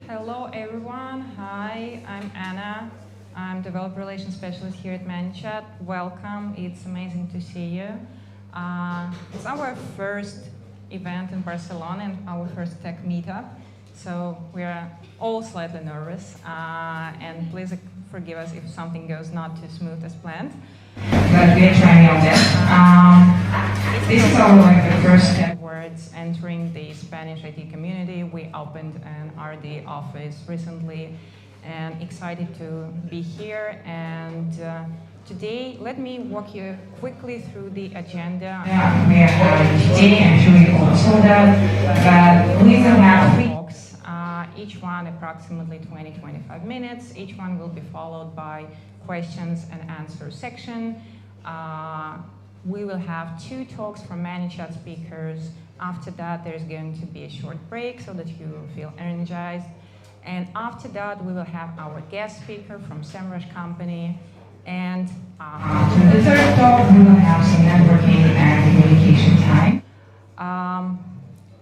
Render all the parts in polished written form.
Hello everyone, hi, I'm Anna. I'm Developer Relations Specialist here at Manychat. Welcome, it's amazing to see you. It's our first event in Barcelona and our first tech meetup, so we are all slightly nervous, and please forgive us if something goes not too smooth as planned. But we're trying our best. This is our first step towards entering the Spanish IT community. We opened an RD office recently and excited to be here. And today, let me walk you quickly through the agenda. We are having today, I'm sure you all saw that, but we will have 3 talks, each one approximately 20-25 minutes. Each one will be followed by questions and answer section. We will have 2 talks from Manychat speakers. After that, there's going to be a short break so that you will feel energized. And after that, we will have our guest speaker from Semrush company. And after the third talk, we will have some networking and communication time.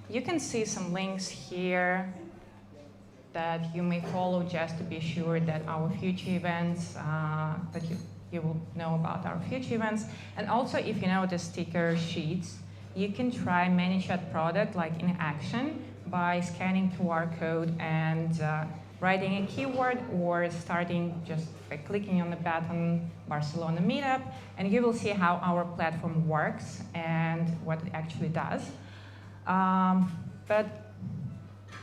You can see some links here that you may follow just to be sure that our future events, that you will know about our future events. And also, if you know the sticker sheets, you can try Manychat product like in action by scanning QR code and writing a keyword or starting just by clicking on the button Barcelona Meetup, and you will see how our platform works and what it actually does. But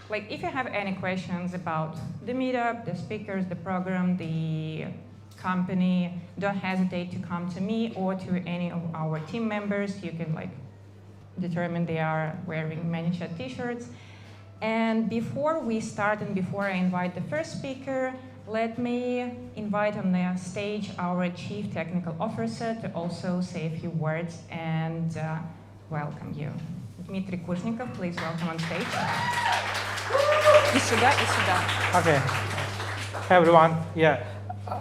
like, if you have any questions about the meetup, the speakers, the program, the company, don't hesitate to come to me or to any of our team members. You can like determine they are wearing Manychat t-shirts. And before we start and before I invite the first speaker, let me invite on the stage our Chief Technical Officer to also say a few words and welcome you. Dmitry Kushnikov, please welcome on stage. Okay. Hi everyone. Yeah,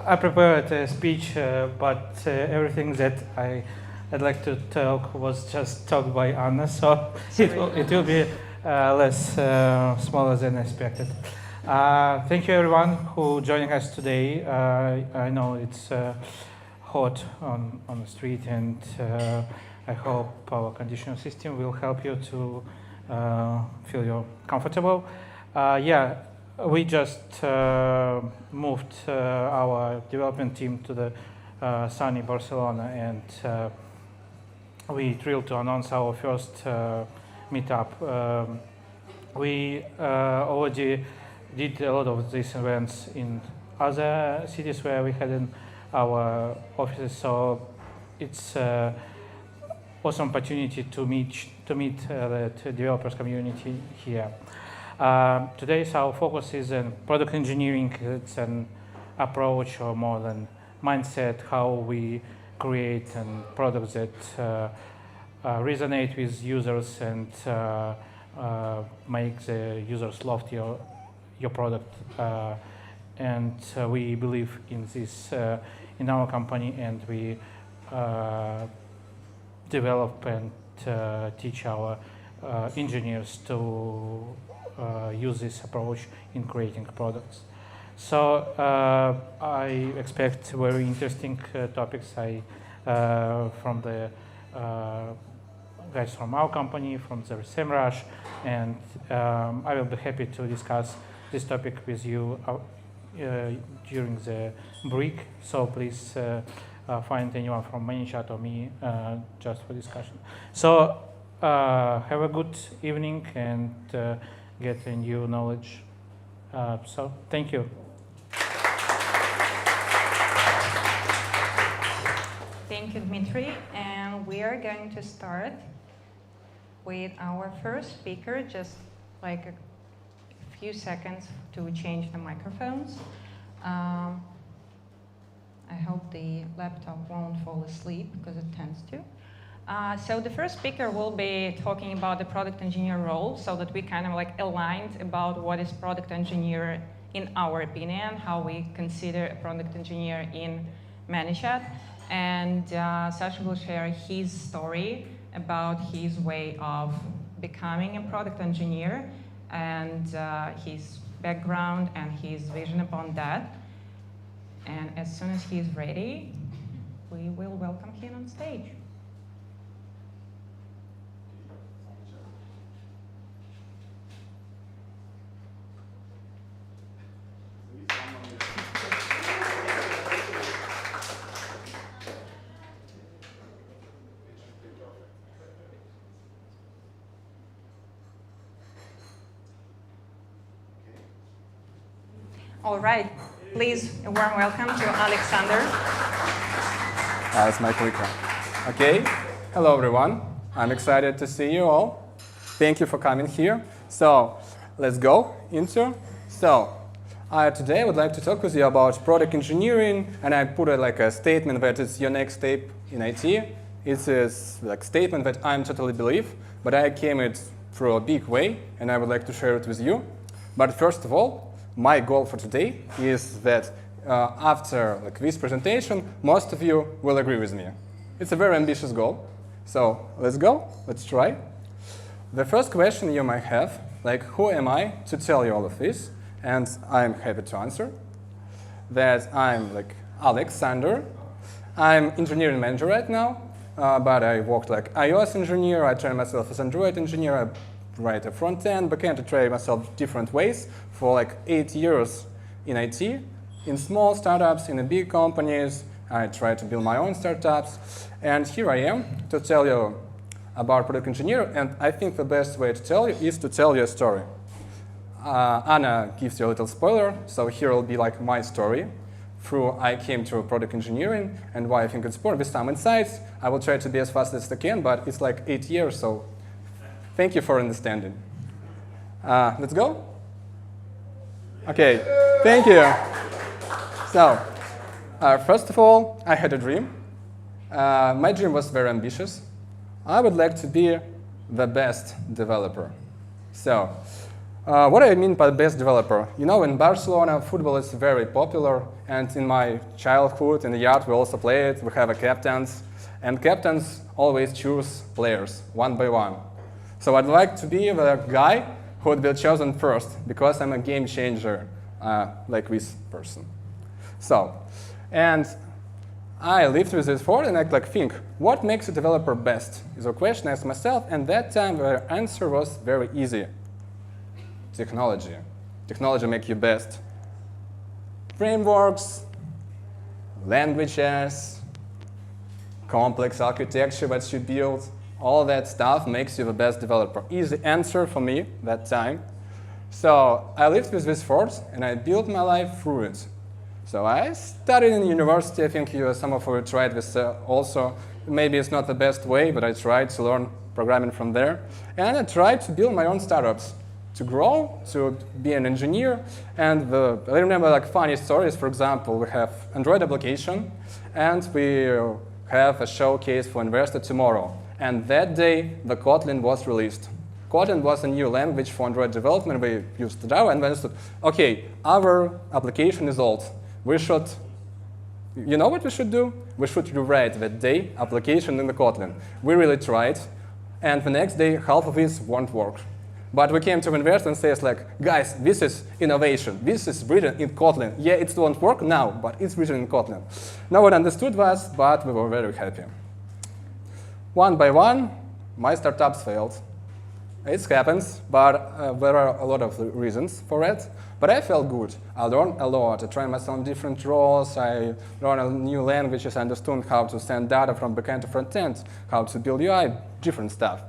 I prepared a speech, but everything that I'd like to talk was just talked by Anna, so it will be less smaller than expected. Thank you everyone who joining us today. I know it's hot on the street, and I hope our conditioning system will help you to feel you comfortable. Yeah, we just moved our development team to the sunny Barcelona, and we thrilled to announce our first meetup. We already did a lot of these events in other cities where we had in our offices, so it's awesome opportunity to meet the developers community here. Today's our focus is in product engineering. It's an approach or more than mindset, how we create products that resonate with users and make the users love your product. And we believe in this in our company, and we develop and teach our engineers to use this approach in creating products. So I expect very interesting topics from the guys from our company, from the Semrush, and I will be happy to discuss this topic with you during the break. So please find anyone from Manychat or me just for discussion. So have a good evening and get a new knowledge. So thank you. Thank you, Dmitry. And we are going to start with our first speaker, just like a few seconds to change the microphones. I hope the laptop won't fall asleep because it tends to. So the first speaker will be talking about the product engineer role, so that we kind of like aligned about what is product engineer in our opinion, how we consider a product engineer in Manychat. And Sasha will share his story about his way of becoming a product engineer and his background and his vision upon that. And as soon as he is ready, we will welcome him on stage. All right, please, a warm welcome to Alexander. That's my clicker. Okay, hello everyone. I'm excited to see you all. Thank you for coming here. So let's go into. Today I would like to talk with you about product engineering, and I put like a statement that it's your next step in IT. It's a like statement that I totally believe, but I came it through a big way, and I would like to share it with you. But first of all, my goal for today is that after this presentation, most of you will agree with me. It's a very ambitious goal. So let's go, let's try. The first question you might have, like, who am I to tell you all of this? And I'm happy to answer that I'm like Alexander. I'm engineering manager right now, but I worked like iOS engineer. I trained myself as Android engineer. I write a front end, backend. I train myself different ways for like 8 years in IT, in small startups, in the big companies. I try to build my own startups. And here I am to tell you about product engineer. And I think the best way to tell you is to tell you a story. Anna gives you a little spoiler. So here will be like my story through I came to product engineering and why I think it's important. With some insights, I will try to be as fast as I can, but it's like 8 years. So thank you for understanding. Let's go. Okay, thank you. So, first of all, I had a dream. My dream was very ambitious. I would like to be the best developer. So, what do I mean by best developer? You know, in Barcelona, football is very popular, and in my childhood, in the yard, we also play it. We have a captains, and captains always choose players, one by one. So I'd like to be the guy who would be chosen first, because I'm a game changer, like this person. So, and I lived with this thought, and I think, what makes a developer best? Is a question I asked myself, and that time the answer was very easy. Technology. Technology makes you best. Frameworks, languages, complex architecture that you build, all that stuff makes you the best developer. Easy answer for me that time. So I lived with this thought, and I built my life through it. So I studied in university. I think some of you tried this also. Maybe it's not the best way, but I tried to learn programming from there. And I tried to build my own startups, to grow, to be an engineer. And I remember like funny stories. For example, we have Android application, and we have a showcase for investor tomorrow. And that day, the Kotlin was released. Kotlin was a new language for Android development. We used Java, and we understood, OK, our application is old. We should, you know what we should do? We should rewrite that day application in the Kotlin. We really tried, and the next day, half of this won't work. But we came to investor and says like, guys, this is innovation. This is written in Kotlin. Yeah, it won't work now, but it's written in Kotlin. No one understood us, but we were very happy. One by one, my startups failed. It happens, but there are a lot of reasons for it. But I felt good. I learned a lot. I tried myself in different roles. I learned new languages. I understood how to send data from backend to frontend, how to build UI, different stuff.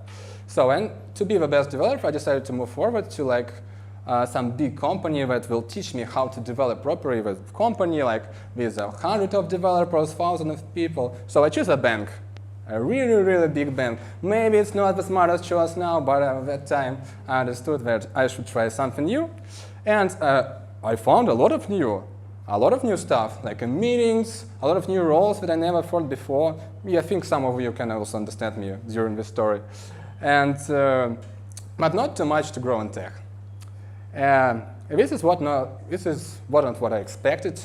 So, and to be the best developer, I decided to move forward to like some big company that will teach me how to develop properly with company, like with 100 of developers, 1,000 of people. So I choose a bank. A really, really big bank. Maybe it's not the smartest choice now, but at that time I understood that I should try something new. And I found a lot of new stuff, like meetings, a lot of new roles that I never thought before. Yeah, I think some of you can also understand me during this story. And, but not too much to grow in tech. This wasn't what I expected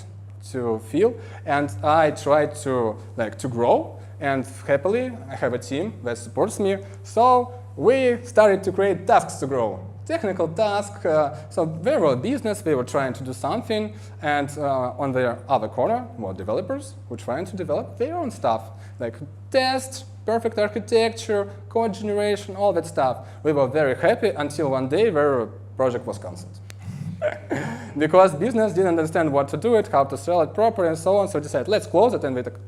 to feel. And I tried to grow. And happily, I have a team that supports me. So we started to create tasks to grow. technical task. So they were a business, they were trying to do something, and on their other corner were developers who were trying to develop their own stuff, like test, perfect architecture, code generation, all that stuff. We were very happy until one day their project was cancelled. Because business didn't understand what to do it, how to sell it properly, and so on, so decided, let's close it,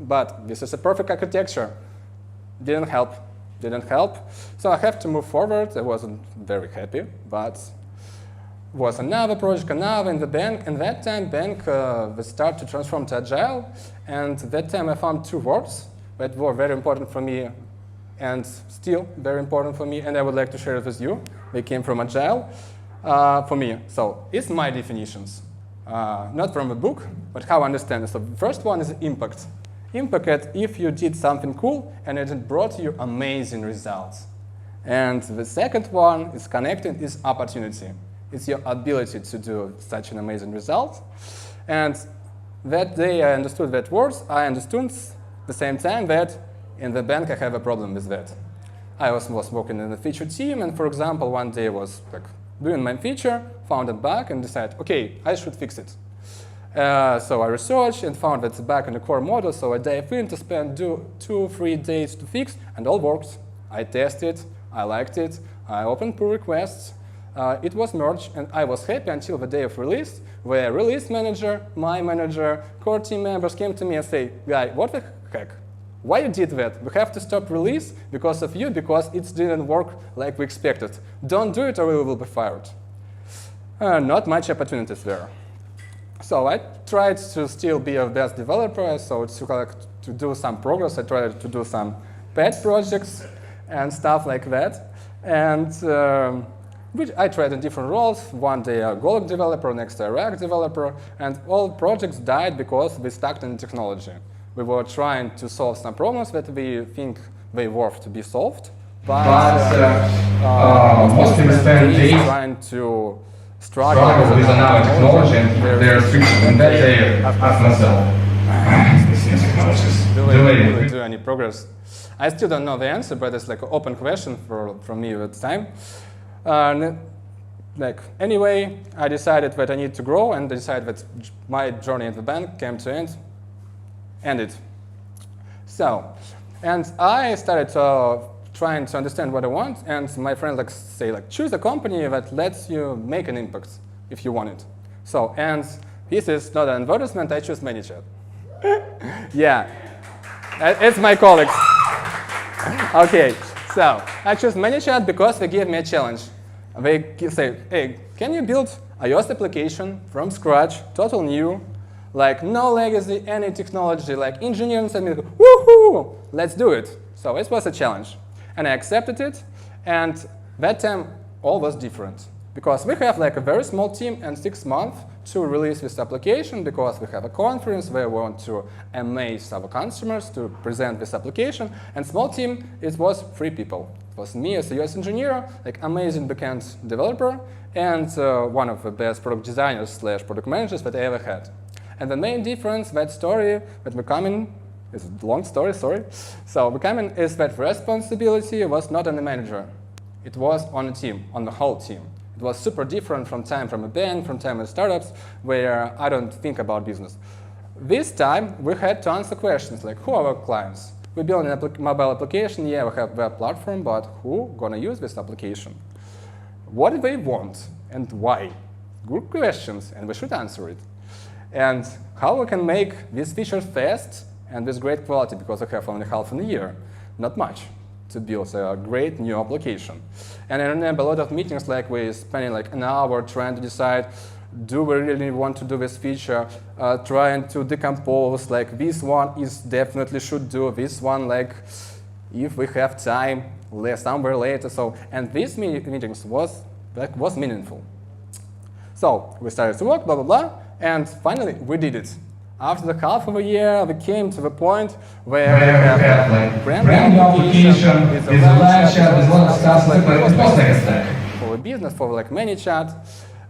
but this is a perfect architecture. Didn't help. So I have to move forward. I wasn't very happy, but was another project, another in the bank, and that time bank we start to transform to agile, and that time I found two words that were very important for me and still very important for me, and I would like to share it with you. They came from agile for me. So it's my definitions, not from a book, but how I understand it. So the first one is impact. Impact if you did something cool and it brought you amazing results. And the second one is connected, is opportunity. It's your ability to do such an amazing result. And that day I understood that words. I understood at the same time that in the bank I have a problem with that. I was working in the feature team, and for example, one day I was like doing my feature, found a bug, and decided, okay, I should fix it. So I researched and found that it's a bug in the core model, so I dived in to spend 2-3 days to fix, and all worked. I tested, I liked it, I opened pull requests, it was merged, and I was happy until the day of release, where release manager, my manager, core team members came to me and say, guy, what the heck? Why you did that? We have to stop release because of you, because it didn't work like we expected. Don't do it or we will be fired. Not much opportunities there. So I tried to still be a best developer, so to do some progress. I tried to do some pet projects and stuff like that. And I tried in different roles. One day a Golang developer, next day a React developer, and all projects died because we stuck in technology. We were trying to solve some problems that we think they worth to be solved, but mostly we spend days trying to struggle with another technology and their restrictions, and that day ask myself, do we do any progress? I still don't know the answer, but it's like an open question from me at the time. Anyway, I decided that I need to grow, and I decided that my journey in the bank came to ended. So, and I started trying to understand what I want, and my friend choose a company that lets you make an impact if you want it. So, and this is not an advertisement, I choose Manychat. Yeah, it's my colleagues. Okay, so I choose Manychat because they gave me a challenge. They say, hey, can you build iOS application from scratch, total new, like no legacy, any technology, like engineering said me, woohoo, let's do it. So it was a challenge. And I accepted it, and that time all was different. Because we have like a very small team and 6 months to release this application, because we have a conference where we want to amaze our customers to present this application. And small team, it was 3 people. It was me as a US engineer, like amazing backend developer, and one of the best product designers / product managers that I ever had. And the main difference, that story that we're coming, is a long story, sorry. So we're coming is that responsibility was not on the manager. It was on the team, on the whole team. It was super different from a bank, from time in startups, where I don't think about business. This time, we had to answer questions like, who are our clients? We build a mobile application, yeah, we have a web platform, but who gonna use this application? What do they want and why? Good questions, and we should answer it. And how we can make these features fast and with great quality, because we have only half a year, not much, to build a great new application. And I remember a lot of meetings, like we spending like an hour trying to decide, do we really want to do this feature, trying to decompose, like this one is definitely should do, this one like if we have time, somewhere later. So, and these meetings was meaningful. So we started to work, blah, blah, blah. And finally, we did it. After the half of a year, we came to the point where we have like brand new application with a live chat, with a lot of stuff, like it was like a stack. For a business, for like Manychat,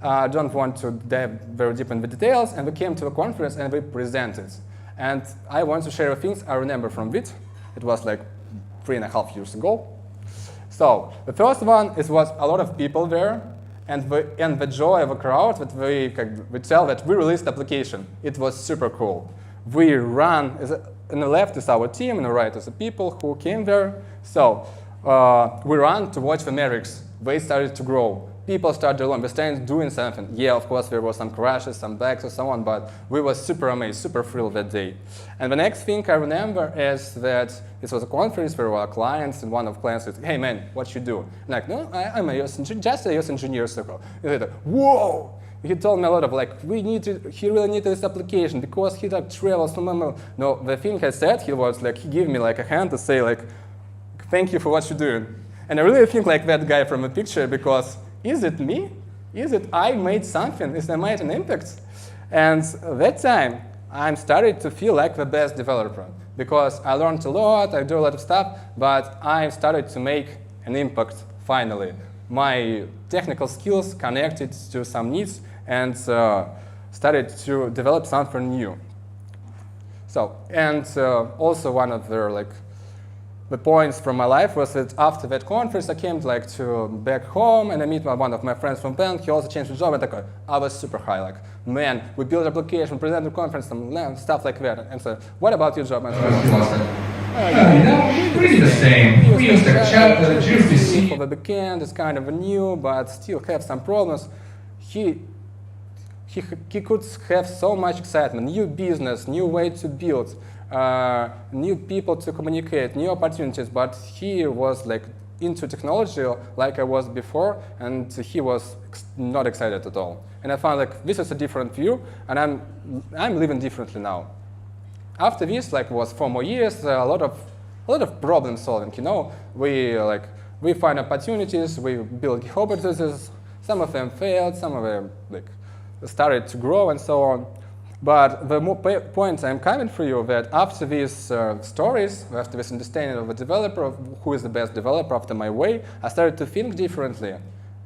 I don't want to dive very deep in the details, and we came to a conference and we presented. And I want to share things I remember from it. It was like 3.5 years ago. So the first one was a lot of people there. and the joy of a crowd that we tell that we released application. It was super cool. We ran, on the left is our team, on the right is the people who came there. So we ran to watch the metrics. They started to grow. People started to learn. We started doing something. Yeah, of course, there were some crashes, some bugs, and so on, but we were super amazed, super thrilled that day. And the next thing I remember is that this was a conference where our clients, and one of the clients said, hey, man, what you do? I'm like, no, I'm just a US engineer. So he said, whoa! He told me a lot of he really needed this application because he travels. No, the thing I said, he gave me a hand to say thank you for what you're doing. And I really think like that guy from the picture because is it me? Is it I made something? Is I made an impact? And that time, I started to feel like the best developer because I learned a lot, I do a lot of stuff, but I started to make an impact finally. My technical skills connected to some needs and started to develop something new. So, and also one of the points from my life was that after that conference, I came to back home and I meet one of my friends from bank. He also changed his job, and I was super high. Man, we built an application, presented conference, stuff like that. And so, what about your job? Pretty the same. We used to chat, gRPC. For the backend, it's kind of new, but still have some problems. He could have so much excitement, new business, new way to build. New people to communicate, new opportunities, but he was into technology like I was before, and he was not excited at all. And I found this is a different view, and I'm living differently now. After this, was 4 more years, a lot of problem solving. We find opportunities, we build hypotheses. Some of them failed, some of them started to grow, and so on. But the point I'm coming for you that after these stories, after this understanding of the developer, of who is the best developer after my way, I started to think differently,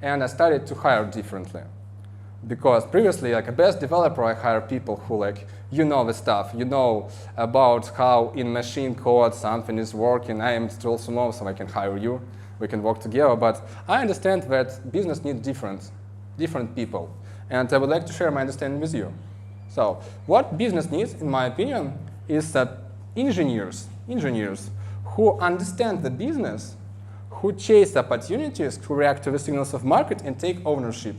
and I started to hire differently. Because previously, a best developer, I hire people who you know the stuff, you know about how in machine code something is working. I am still small, so I can hire you. We can work together. But I understand that business needs different people, and I would like to share my understanding with you. So what business needs, in my opinion, is that engineers who understand the business, who chase opportunities, who react to the signals of market and take ownership.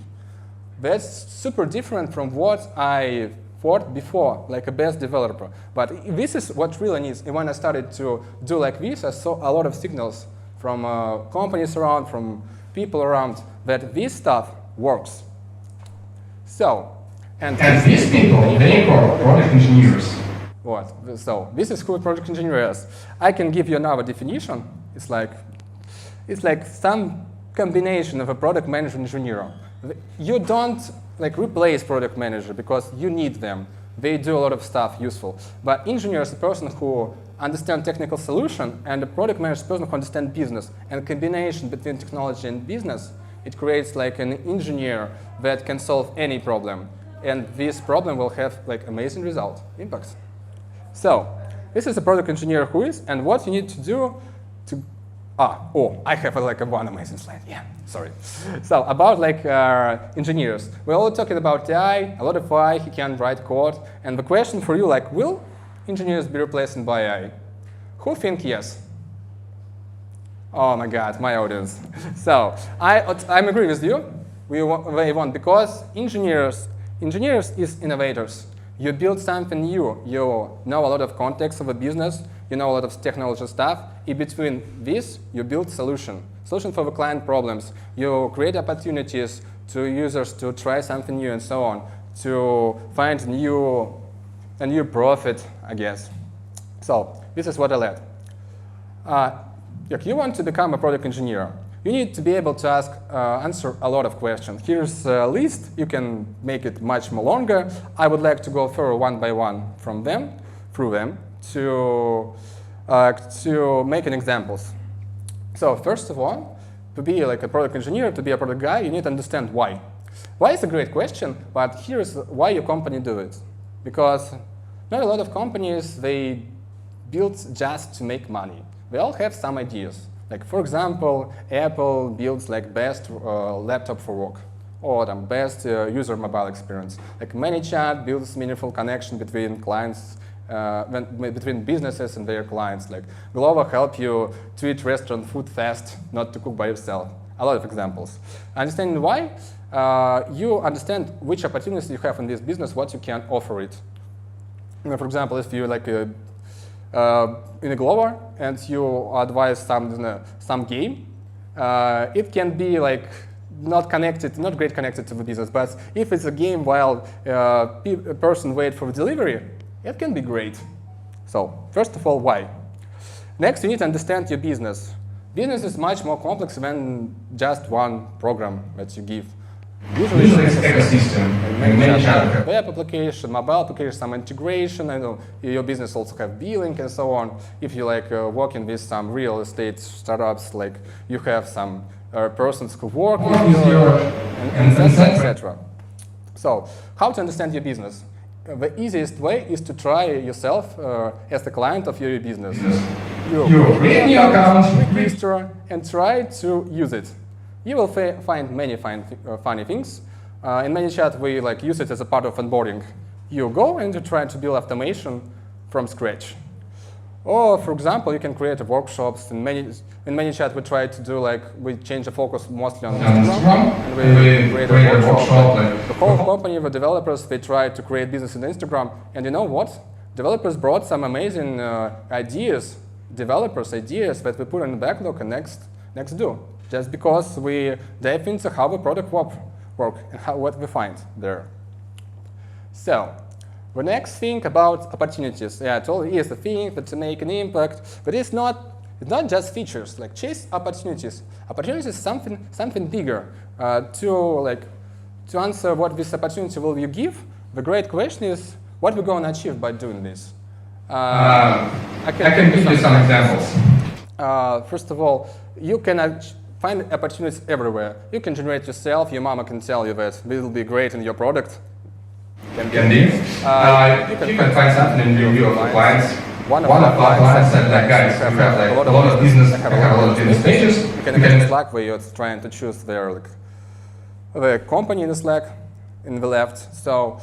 That's super different from what I thought before, like a best developer. But this is what really needs. And when I started to do like this, I saw a lot of signals from companies around, from people around, that this stuff works. So, and these people, they are product engineers. What? So this is who product engineer is. I can give you another definition. It's like some combination of a product manager and engineer. You don't replace product manager because you need them. They do a lot of stuff useful. But engineer is a person who understands technical solution, and the product manager is a person who understands business. And combination between technology and business, it creates an engineer that can solve any problem. And this problem will have amazing result, impacts. So this is a product engineer who is, and what you need to do to, I have one amazing slide, yeah, sorry. So about engineers, we're all talking about AI, a lot of AI, he can write code, and the question for you, will engineers be replaced by AI? Who think yes? Oh my God, my audience. So I'm agree with you, they want, because engineers is innovators. You build something new, you know a lot of context of a business, you know a lot of technology stuff. In between this, you build solution for the client problems. You create opportunities to users to try something new and so on, to find a new profit, I guess. So this is what I led. If you want to become a product engineer, you need to be able to answer a lot of questions. Here's a list. You can make it much more longer. I would like to go through one by one through them to make an examples. So first of all, to be a product engineer, to be a product guy, you need to understand why. Why is a great question, but here's why your company do it. Because not a lot of companies, they build just to make money. They all have some ideas. For example, Apple builds best laptop for work. or the best user mobile experience. Like Manychat builds meaningful connection between clients, between businesses and their clients. Like Glovo help you to eat restaurant food fast, not to cook by yourself. A lot of examples. Understanding why, you understand which opportunities you have in this business, what you can offer it. You know, for example, if you like in a Glovo and you advise some game, it can be like not great connected to the business. But if it's a game while a person waits for delivery, it can be great. So first of all, why? Next, you need to understand your business. Business is much more complex than just one program that you give. Usually it's an ecosystem. Web application, mobile application, some integration. I know your business also have billing and so on. If you like working with some real estate startups, like you have some persons who work with you, and etc. So, how to understand your business? The easiest way is to try yourself as the client of your business. You create a new account, register, and try to use it. You will find many funny things. In Manychat, we like use it as a part of onboarding. You go and you try to build automation from scratch. Or, for example, you can create workshops. In Manychat, we try to do we change the focus mostly on Instagram, and we create a workshop. The whole company, the developers, they try to create business in Instagram. And you know what? Developers brought some amazing ideas that we put in the backlog and next do. Just because we dive into how the product works and what we find there. So, the next thing about opportunities. Yeah, I told you it's a thing that to make an impact, but it's not just features. Like chase opportunities. Opportunities is something bigger. To answer what this opportunity will you give, the great question is what we're going to achieve by doing this. I can give you some examples. First of all, you can find opportunities everywhere. You can generate yourself. Your mama can tell you that this will be great in your product. Can be. You can find something in review of clients. One of our clients said, guys, we have a lot of business, I have a lot of business pages. You can get Slack where you're trying to choose the company in the Slack in the left. So,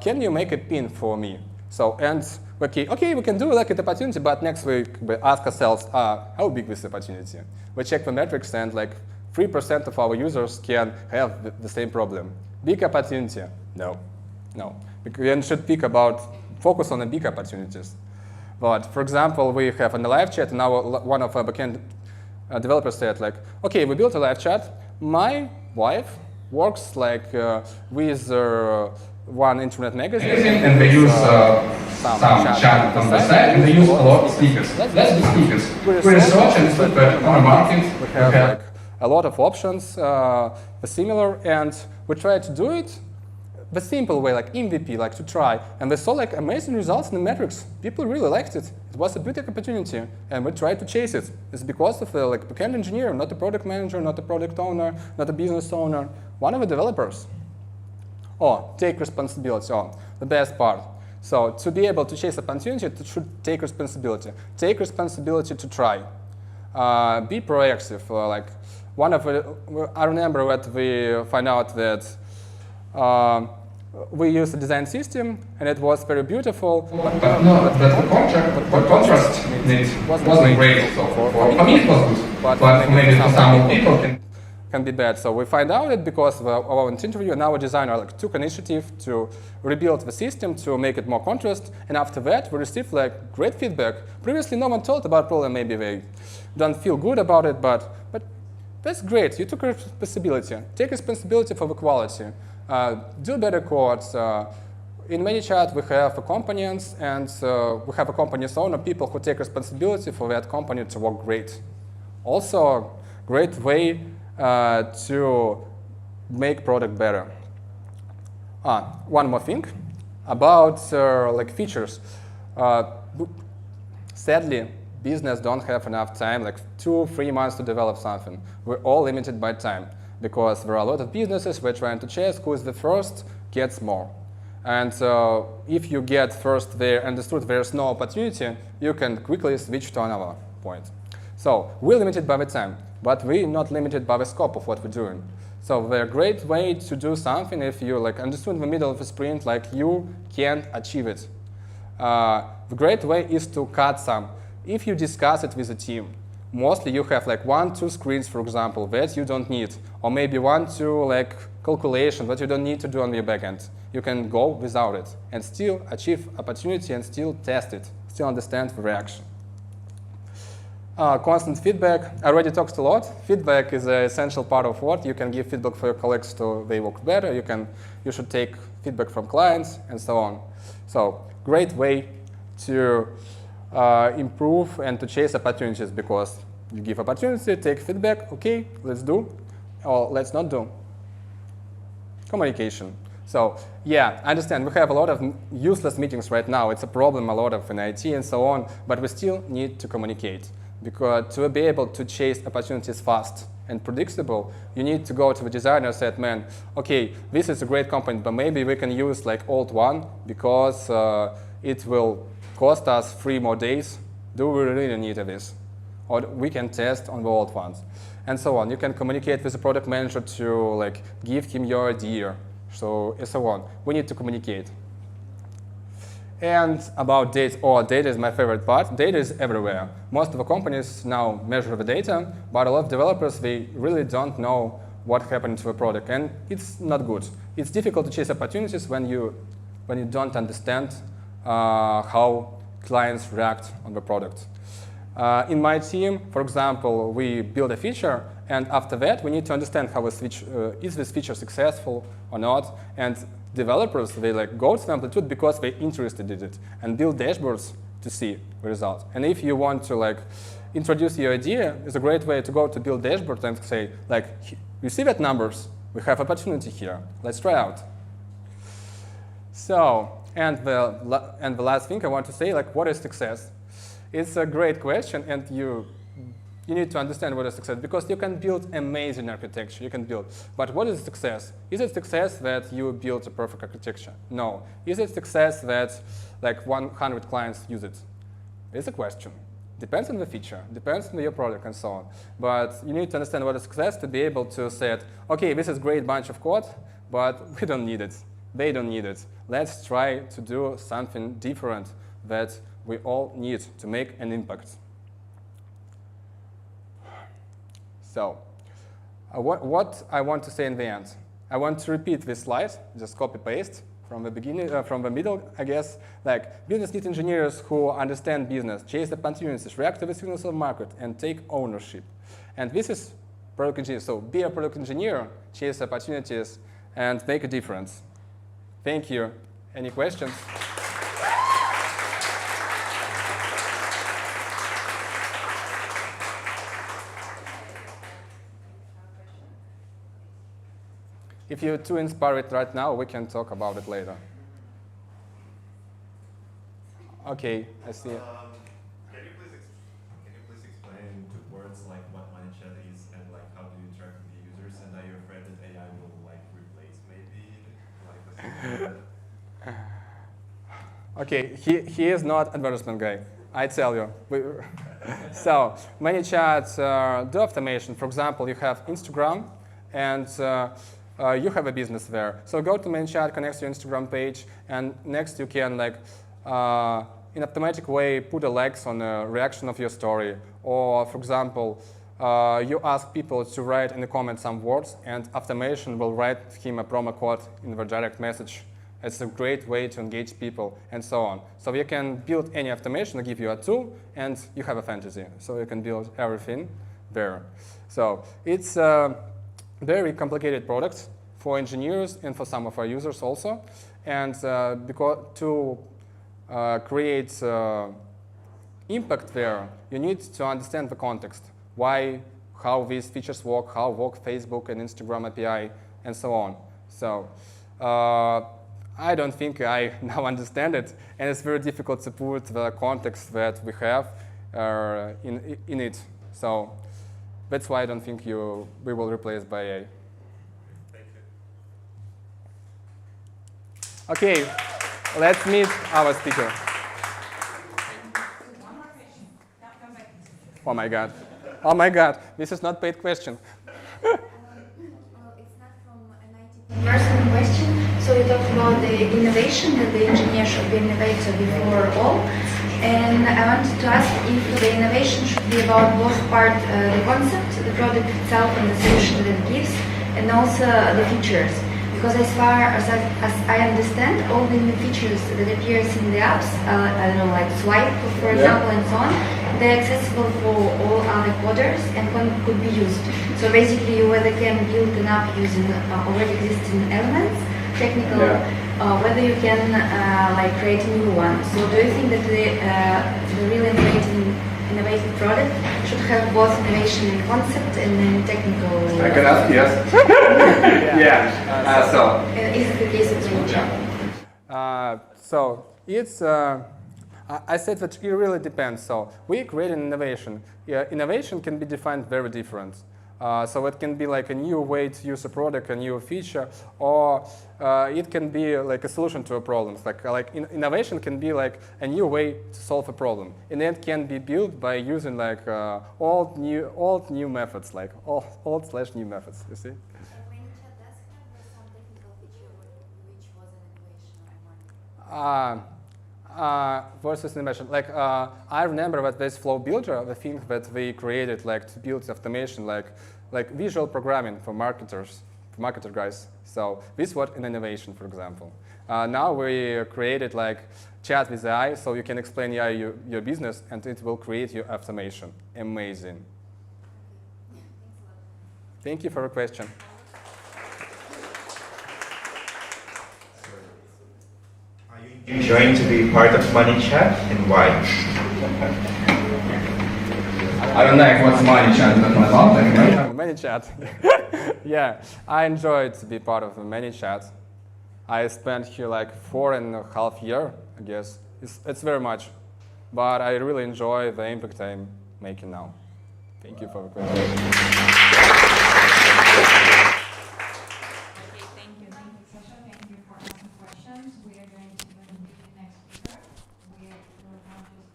can you make a pin for me? So, and okay, we can do like an opportunity, but next week we ask ourselves, how big is the opportunity? We check the metrics and 3% of our users can have the same problem. Big opportunity? No. We should focus on the big opportunities. But for example, we have in the live chat, and now one of our backend developers said okay, we built a live chat. My wife works with one internet magazine, and they use some chat on the side, and they use a lot of speakers. Let's do speakers. We research and put on a market. We have a lot of options, similar, and we try to do it the simple way, MVP, to try. And we saw amazing results in the metrics. People really liked it. It was a big opportunity, and we tried to chase it. It's because of the backend engineer, not a product manager, not a product owner, not a business owner, one of the developers. Take responsibility. The best part. So to be able to chase opportunity, it should take responsibility. Take responsibility to try. Be proactive. I remember that we find out that we used a design system, and it was very beautiful. But the contrast wasn't great. So for me it was good, but maybe for some people can be bad. So we find out that because of our interview, and our designer took initiative to rebuild the system to make it more contrast, and after that we received great feedback. Previously no one told about problem, maybe they don't feel good about it, but that's great. You took responsibility. Take responsibility for the quality. Do better codes. In Manychat, we have accompaniants, and we have accompaniants owner, people who take responsibility for that company to work great. Also, a great way to make product better. One more thing about features. Sadly, business don't have enough time, 2-3 months to develop something. We're all limited by time, because there are a lot of businesses we're trying to chase. Who is the first gets more. And if you get first there, understood there's no opportunity, you can quickly switch to another point. So we're limited by the time, but we're not limited by the scope of what we're doing. So they're a great way to do something if you like understood in the middle of a sprint, like you can't achieve it. The great way is to cut some. If you discuss it with a team, mostly you have like 1-2 screens, for example, that you don't need, or maybe 1-2 like calculation that you don't need to do on your backend. You can go without it and still achieve opportunity and still test it, still understand the reaction. Constant feedback. I already talked a lot. Feedback is an essential part of what you can give feedback for your colleagues to they work better. You should take feedback from clients and so on. So great way to improve and to chase opportunities because you give opportunity, take feedback. Okay, let's do, or let's not do. Communication. So yeah, I understand we have a lot of useless meetings right now. It's a problem a lot of in IT and so on, but we still need to communicate. Because to be able to chase opportunities fast and predictable, you need to go to the designer and say, man, okay, this is a great company, but maybe we can use like old one because it will cost us 3 more days. Do we really need this? Or we can test on the old ones, and so on. You can communicate with the product manager to like give him your idea, so and so on. We need to communicate. And about data, data is my favorite part. Data is everywhere. Most of the companies now measure the data, but a lot of developers, they really don't know what happened to the product, and it's not good. It's difficult to chase opportunities when you don't understand how clients react on the product. In my team, for example, we build a feature, and after that, we need to understand how is this feature successful or not, and developers, they like go to the Amplitude because they're interested in it and build dashboards to see the results. And if you want to like introduce your idea, it's a great way to go to build dashboard and say like, you see that numbers, we have opportunity here, let's try out. So, and the last thing I want to say, like, what is success? It's a great question, and you need to understand what is success, because you can build amazing architecture, you can build. But what is success? Is it success that you built a perfect architecture? No. Is it success that like 100 clients use it? It's a question. Depends on the feature, depends on your product and so on. But you need to understand what is success to be able to say, okay, this is a great bunch of code, but we don't need it. They don't need it. Let's try to do something different that we all need to make an impact. So, what I want to say in the end, I want to repeat this slide, just copy-paste from the beginning, from the middle, I guess. Like, business need engineers who understand business, chase opportunities, react to the signals of the market, and take ownership. And this is product engineer. So, be a product engineer, chase opportunities, and make a difference. Thank you. Any questions? If you're too inspired right now, we can talk about it later. Okay, I see it. Can you please explain in 2 words like what Manychat is and like how do you interact with the users, and are you afraid that AI will like replace maybe like Okay, he is not advertisement guy. I tell you. So Manychat do automation. For example, you have Instagram and you have a business there. So go to Manychat, connect to your Instagram page, and next you can like in automatic way put a likes on a reaction of your story. Or for example, you ask people to write in the comments some words, and automation will write him a promo code in the direct message. It's a great way to engage people and so on. So you can build any automation, I give you a tool, and you have a fantasy. So you can build everything there. So it's a very complicated product for engineers and for some of our users also. And because to create impact there, you need to understand the context. Why, how these features work, how work Facebook and Instagram API, and so on. So I don't think I now understand it, and it's very difficult to put the context that we have in it. So that's why I don't think we will replace by AI. Thank you. Okay, let's meet our speaker. Oh my God. Oh my God, this is not paid question. It's So you talked about the innovation, that the engineer should be innovator before all. And I wanted to ask if the innovation should be about both the concept, the product itself and the solution that it gives, and also the features. Because as far as I understand, all the new features that appears in the apps, I don't know, like swipe, for example, and so on, they're accessible for all other coders and could be used. So basically, you whether can build an app using already existing elements, technical, whether you can like create a new one. So do you think that the really innovative product should have both innovation in concept and in technical? I can ask, yes. So Is it the case of Manychat? So it's. I said that it really depends. So we create an innovation. Yeah, innovation can be defined very different. So it can be like a new way to use a product, a new feature, or it can be like a solution to a problem. Innovation can be like a new way to solve a problem, and it can be built by using like old new methods, like old/new methods. You see. Manychat does have some technical feature which was an innovation of Versus innovation. Like I remember that this flow builder, the thing that we created like to build automation, like visual programming for marketer guys. So this was an innovation, for example. Now we created like chat with AI, so you can explain AI your business, and it will create your automation. Amazing. Thank you for your question. You joined to be part of Manychat, and why? I don't know what's Manychat talking about. Manychat. Yeah, I enjoyed to be part of Manychat. I spent here like 4.5 years, I guess. It's very much, but I really enjoy the impact I'm making now. Thank you for the question. Okay, thank you. Thank you, Sasha. Thank you for asking questions. We are going to move to the next speaker. We will now just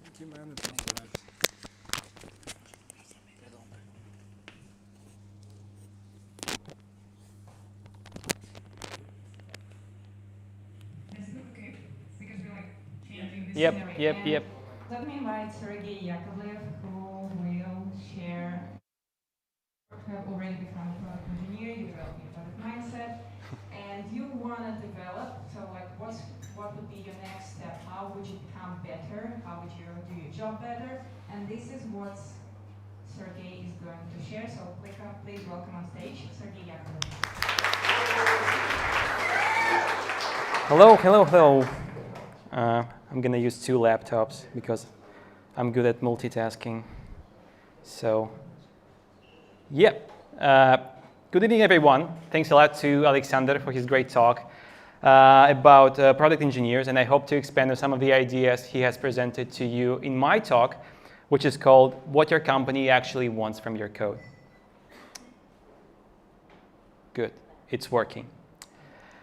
Thank you, man. Yep. Let me invite Sergey Yakovlev, who will share. You have already become a product engineer, you developed your product mindset, and you want to develop. So, like, what would be your next step? How would you become better? How would you do your job better? And this is what Sergey is going to share. So, please welcome on stage Sergey Yakovlev. Hello. I'm gonna use 2 laptops because I'm good at multitasking. So, yeah. Good evening, everyone. Thanks a lot to Alexander for his great talk about product engineers, and I hope to expand on some of the ideas he has presented to you in my talk, which is called What Your Company Actually Wants from Your Code. Good, it's working.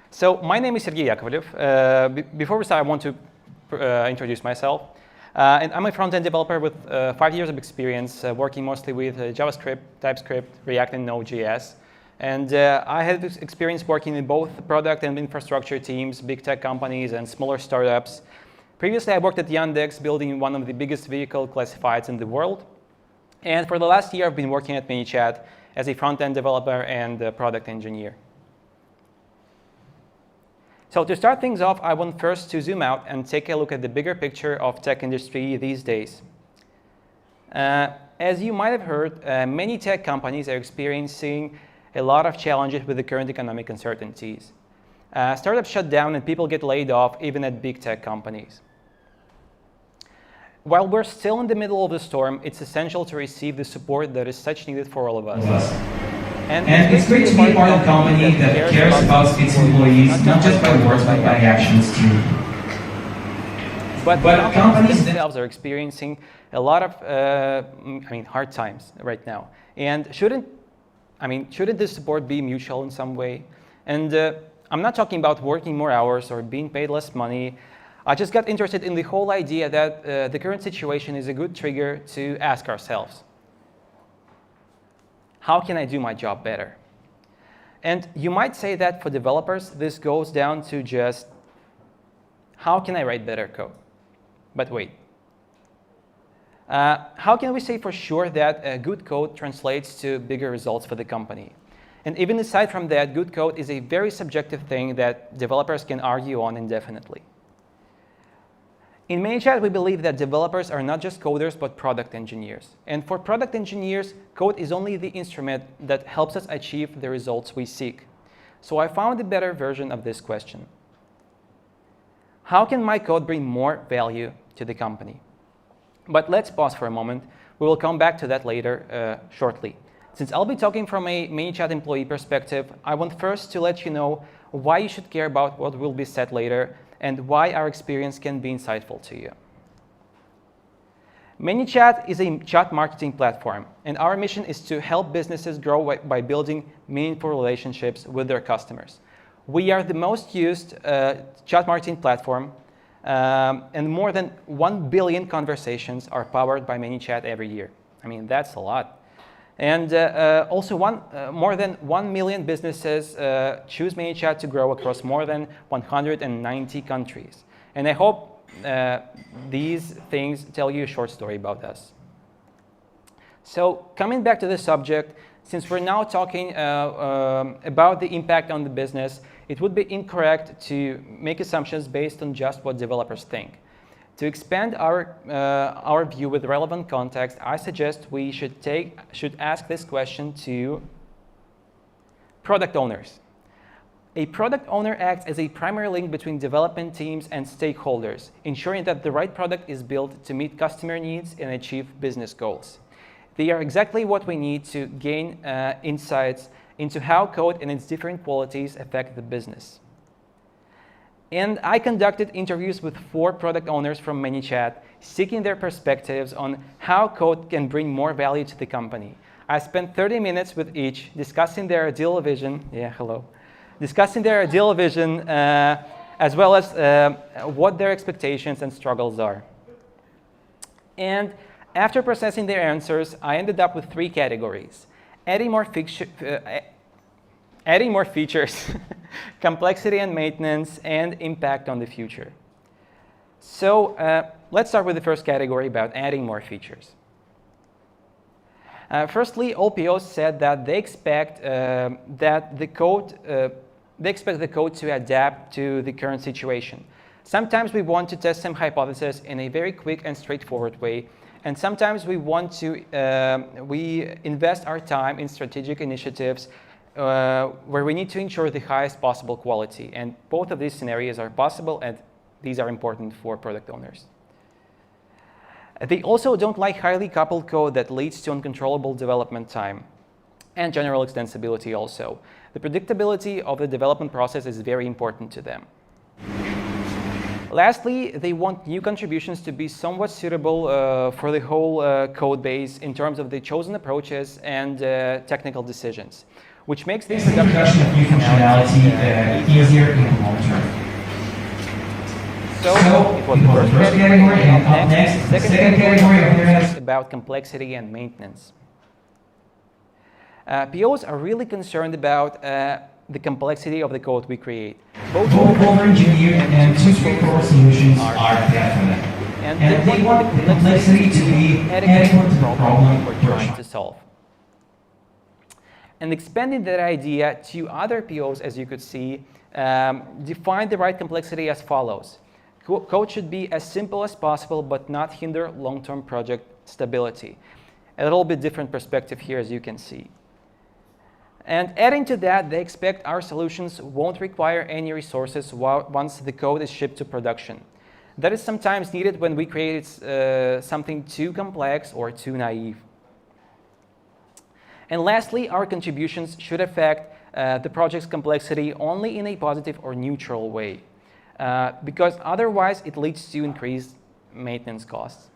So my name is Sergey Yakovlev. Before we start, I want to introduce myself. And I'm a front-end developer with 5 years of experience working mostly with JavaScript, TypeScript, React, and Node.js. And I had experience working in both product and infrastructure teams, big tech companies, and smaller startups. Previously, I worked at Yandex, building one of the biggest vehicle classifieds in the world. And for the last year, I've been working at Manychat as a front-end developer and product engineer. So to start things off, I want first to zoom out and take a look at the bigger picture of tech industry these days. As you might have heard, many tech companies are experiencing a lot of challenges with the current economic uncertainties. Startups shut down and people get laid off even at big tech companies. While we're still in the middle of the storm, it's essential to receive the support that is such needed for all of us. And it's great to be a part of a company that cares about its employees, not just by words, but by actions too. But companies themselves are experiencing a lot of hard times right now, and shouldn't I mean, shouldn't this support be mutual in some way? And I'm not talking about working more hours or being paid less money. I just got interested in the whole idea that the current situation is a good trigger to ask ourselves, how can I do my job better? And you might say that for developers, this goes down to just, how can I write better code? But wait. How can we say for sure that good code translates to bigger results for the company? And even aside from that, good code is a very subjective thing that developers can argue on indefinitely. In Manychat, we believe that developers are not just coders, but product engineers. And for product engineers, code is only the instrument that helps us achieve the results we seek. So I found a better version of this question. How can my code bring more value to the company? But let's pause for a moment. We will come back to that later shortly. Since I'll be talking from a Manychat employee perspective, I want first to let you know why you should care about what will be said later and why our experience can be insightful to you. Manychat is a chat marketing platform, and our mission is to help businesses grow by building meaningful relationships with their customers. We are the most used chat marketing platform, and more than 1 billion conversations are powered by Manychat every year. I mean, that's a lot. And also more than 1 million businesses choose Manychat to grow across more than 190 countries. And I hope these things tell you a short story about us. So coming back to the subject, since we're now talking about the impact on the business, it would be incorrect to make assumptions based on just what developers think. To expand our view with relevant context, I suggest we should ask this question to product owners. A product owner acts as a primary link between development teams and stakeholders, ensuring that the right product is built to meet customer needs and achieve business goals. They are exactly what we need to gain insights into how code and its different qualities affect the business. And I conducted interviews with 4 product owners from Manychat, seeking their perspectives on how code can bring more value to the company. I spent 30 minutes with each, discussing their ideal vision. Yeah, hello. Discussing their ideal vision, as well as what their expectations and struggles are. And after processing their answers, I ended up with 3 categories: adding more features, complexity and maintenance, and impact on the future. So let's start with the first category about adding more features. Firstly, all POs said that they expect the code to adapt to the current situation. Sometimes we want to test some hypotheses in a very quick and straightforward way, and sometimes we want to we invest our time in strategic initiatives where we need to ensure the highest possible quality. And both of these scenarios are possible, and these are important for product owners. They also don't like highly coupled code that leads to uncontrollable development time and general extensibility also. The predictability of the development process is very important to them. Lastly, they want new contributions to be somewhat suitable for the whole code base in terms of the chosen approaches and technical decisions, which makes the introduction of new functionality easier in the long term. So it was the first category, and up next, the second category is about complexity and maintenance. POs are really concerned about the complexity of the code we create. Both over-engineered and too straightforward solutions are definite. And they want the complexity to be adequate to the problem we're trying to solve. And expanding that idea to other POs, as you could see, define the right complexity as follows. Code should be as simple as possible, but not hinder long-term project stability. A little bit different perspective here, as you can see. And adding to that, they expect our solutions won't require any resources once the code is shipped to production. That is sometimes needed when we create something too complex or too naive. And lastly, our contributions should affect the project's complexity only in a positive or neutral way, because otherwise it leads to increased maintenance costs.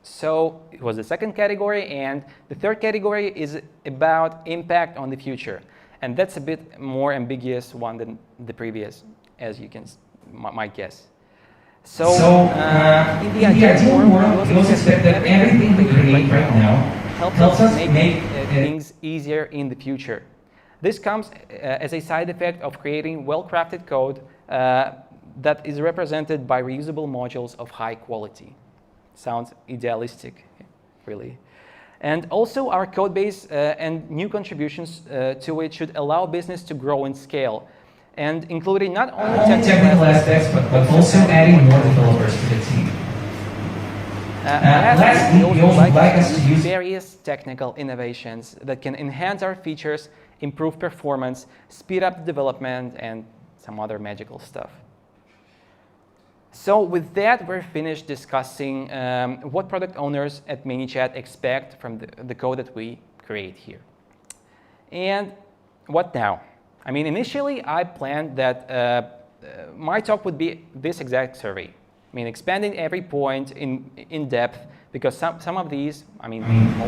So it was the second category, and the third category is about impact on the future. And that's a bit more ambiguous one than the previous, as you can might guess. So, in the ideal world, we also expect that everything we create right now helps us make things easier in the future. This comes as a side effect of creating well-crafted code that is represented by reusable modules of high quality. Sounds idealistic, really. And also our code base and new contributions to it should allow business to grow and scale, and including not only technical aspects, but also adding more developers to the team. Lastly, we also like us to use various technical innovations that can enhance our features, improve performance, speed up development, and some other magical stuff. So with that, we're finished discussing what product owners at Manychat expect from the code that we create here. And what now? I mean, initially, I planned that my talk would be this exact survey. I mean, expanding every point in depth, because some of these, I mean,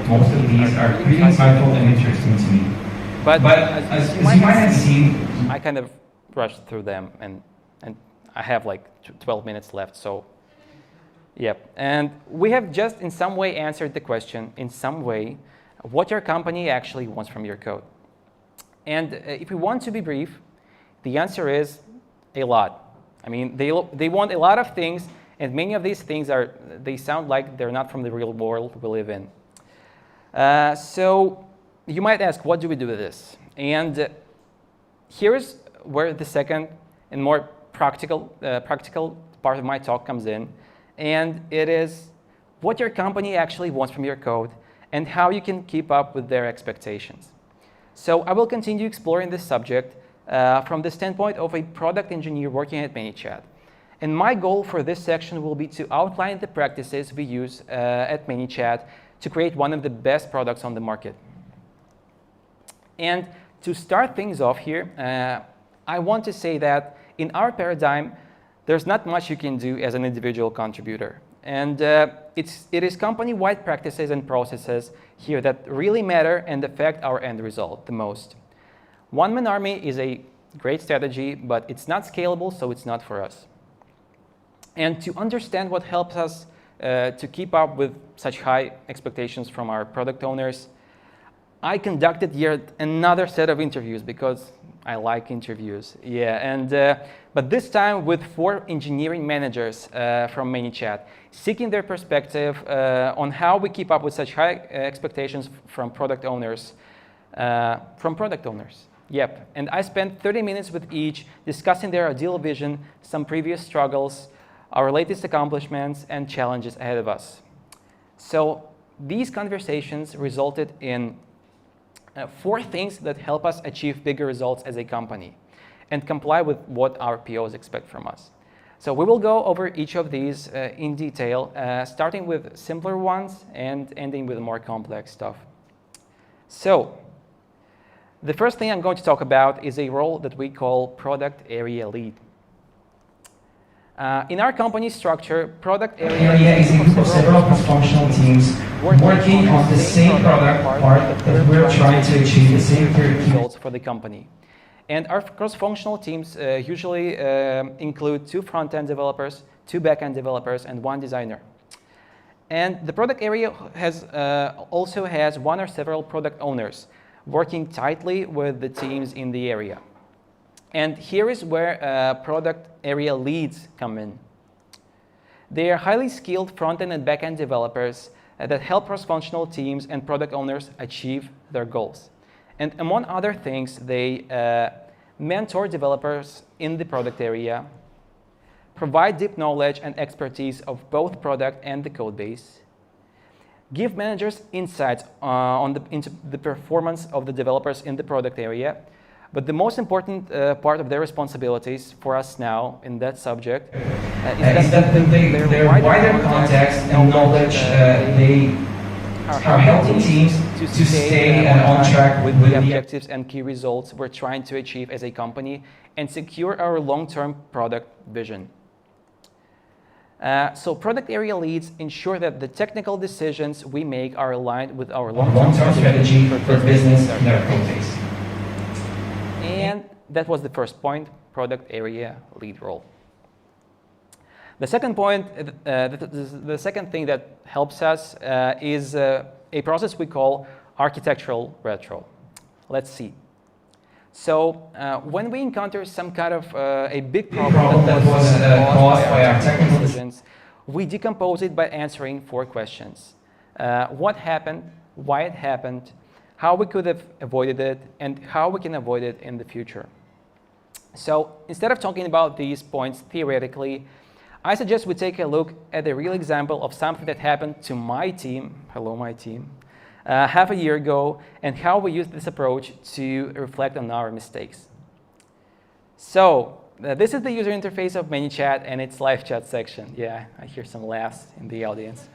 most of these are pretty insightful and interesting to me. But as you might have seen, I kind of rushed through them, and I have like 12 minutes left, so yep. And we have just in some way answered the question, in some way, what your company actually wants from your code. And if we want to be brief, the answer is a lot. I mean, they want a lot of things, and many of these things they sound like they're not from the real world we live in. So you might ask, what do we do with this? And here's where the second and more practical part of my talk comes in, and it is what your company actually wants from your code and how you can keep up with their expectations. So I will continue exploring this subject from the standpoint of a product engineer working at Manychat. And my goal for this section will be to outline the practices we use at Manychat to create one of the best products on the market. And to start things off here, I want to say that in our paradigm, there's not much you can do as an individual contributor. And it is company-wide practices and processes here that really matter and affect our end result the most. One-man army is a great strategy, but it's not scalable, so it's not for us. And to understand what helps us to keep up with such high expectations from our product owners, I conducted yet another set of interviews because I like interviews. Yeah, and but this time with 4 engineering managers from Manychat, seeking their perspective on how we keep up with such high expectations from product owners. Yep, and I spent 30 minutes with each discussing their ideal vision, some previous struggles, our latest accomplishments, and challenges ahead of us. So these conversations resulted in 4 things that help us achieve bigger results as a company and comply with what our POs expect from us. So we will go over each of these in detail, starting with simpler ones and ending with more complex stuff. So the first thing I'm going to talk about is a role that we call product area lead. In our company structure, product area is a group of several cross-functional teams working on the same product part that we're trying to achieve the same results for the company. And our cross-functional teams usually include 2 front-end developers, 2 back-end developers, and 1 designer. And the product area also has 1 or several product owners working tightly with the teams in the area. And here is where product area leads come in. They are highly skilled front-end and back-end developers that help cross-functional teams and product owners achieve their goals. And among other things, they mentor developers in the product area, provide deep knowledge and expertise of both product and the code base, give managers insights into the performance of the developers in the product area. But the most important part of their responsibilities for us now in that subject is that their wider context and knowledge they are helping teams to stay on track with the objectives and key results we're trying to achieve as a company and secure our long-term product vision. So product area leads ensure that the technical decisions we make are aligned with our long-term strategy for business and our code base. And that was the first point, product area lead role. The second point, the second thing that helps us is a process we call architectural retro. Let's see. So when we encounter some kind of a big problem that was caused by our technical decisions, we decompose it by answering 4 questions. What happened, why it happened, how we could have avoided it, and how we can avoid it in the future. So instead of talking about these points theoretically, I suggest we take a look at a real example of something that happened to my team, hello my team, half a year ago, and how we used this approach to reflect on our mistakes. So this is the user interface of Manychat and its live chat section. Yeah, I hear some laughs in the audience.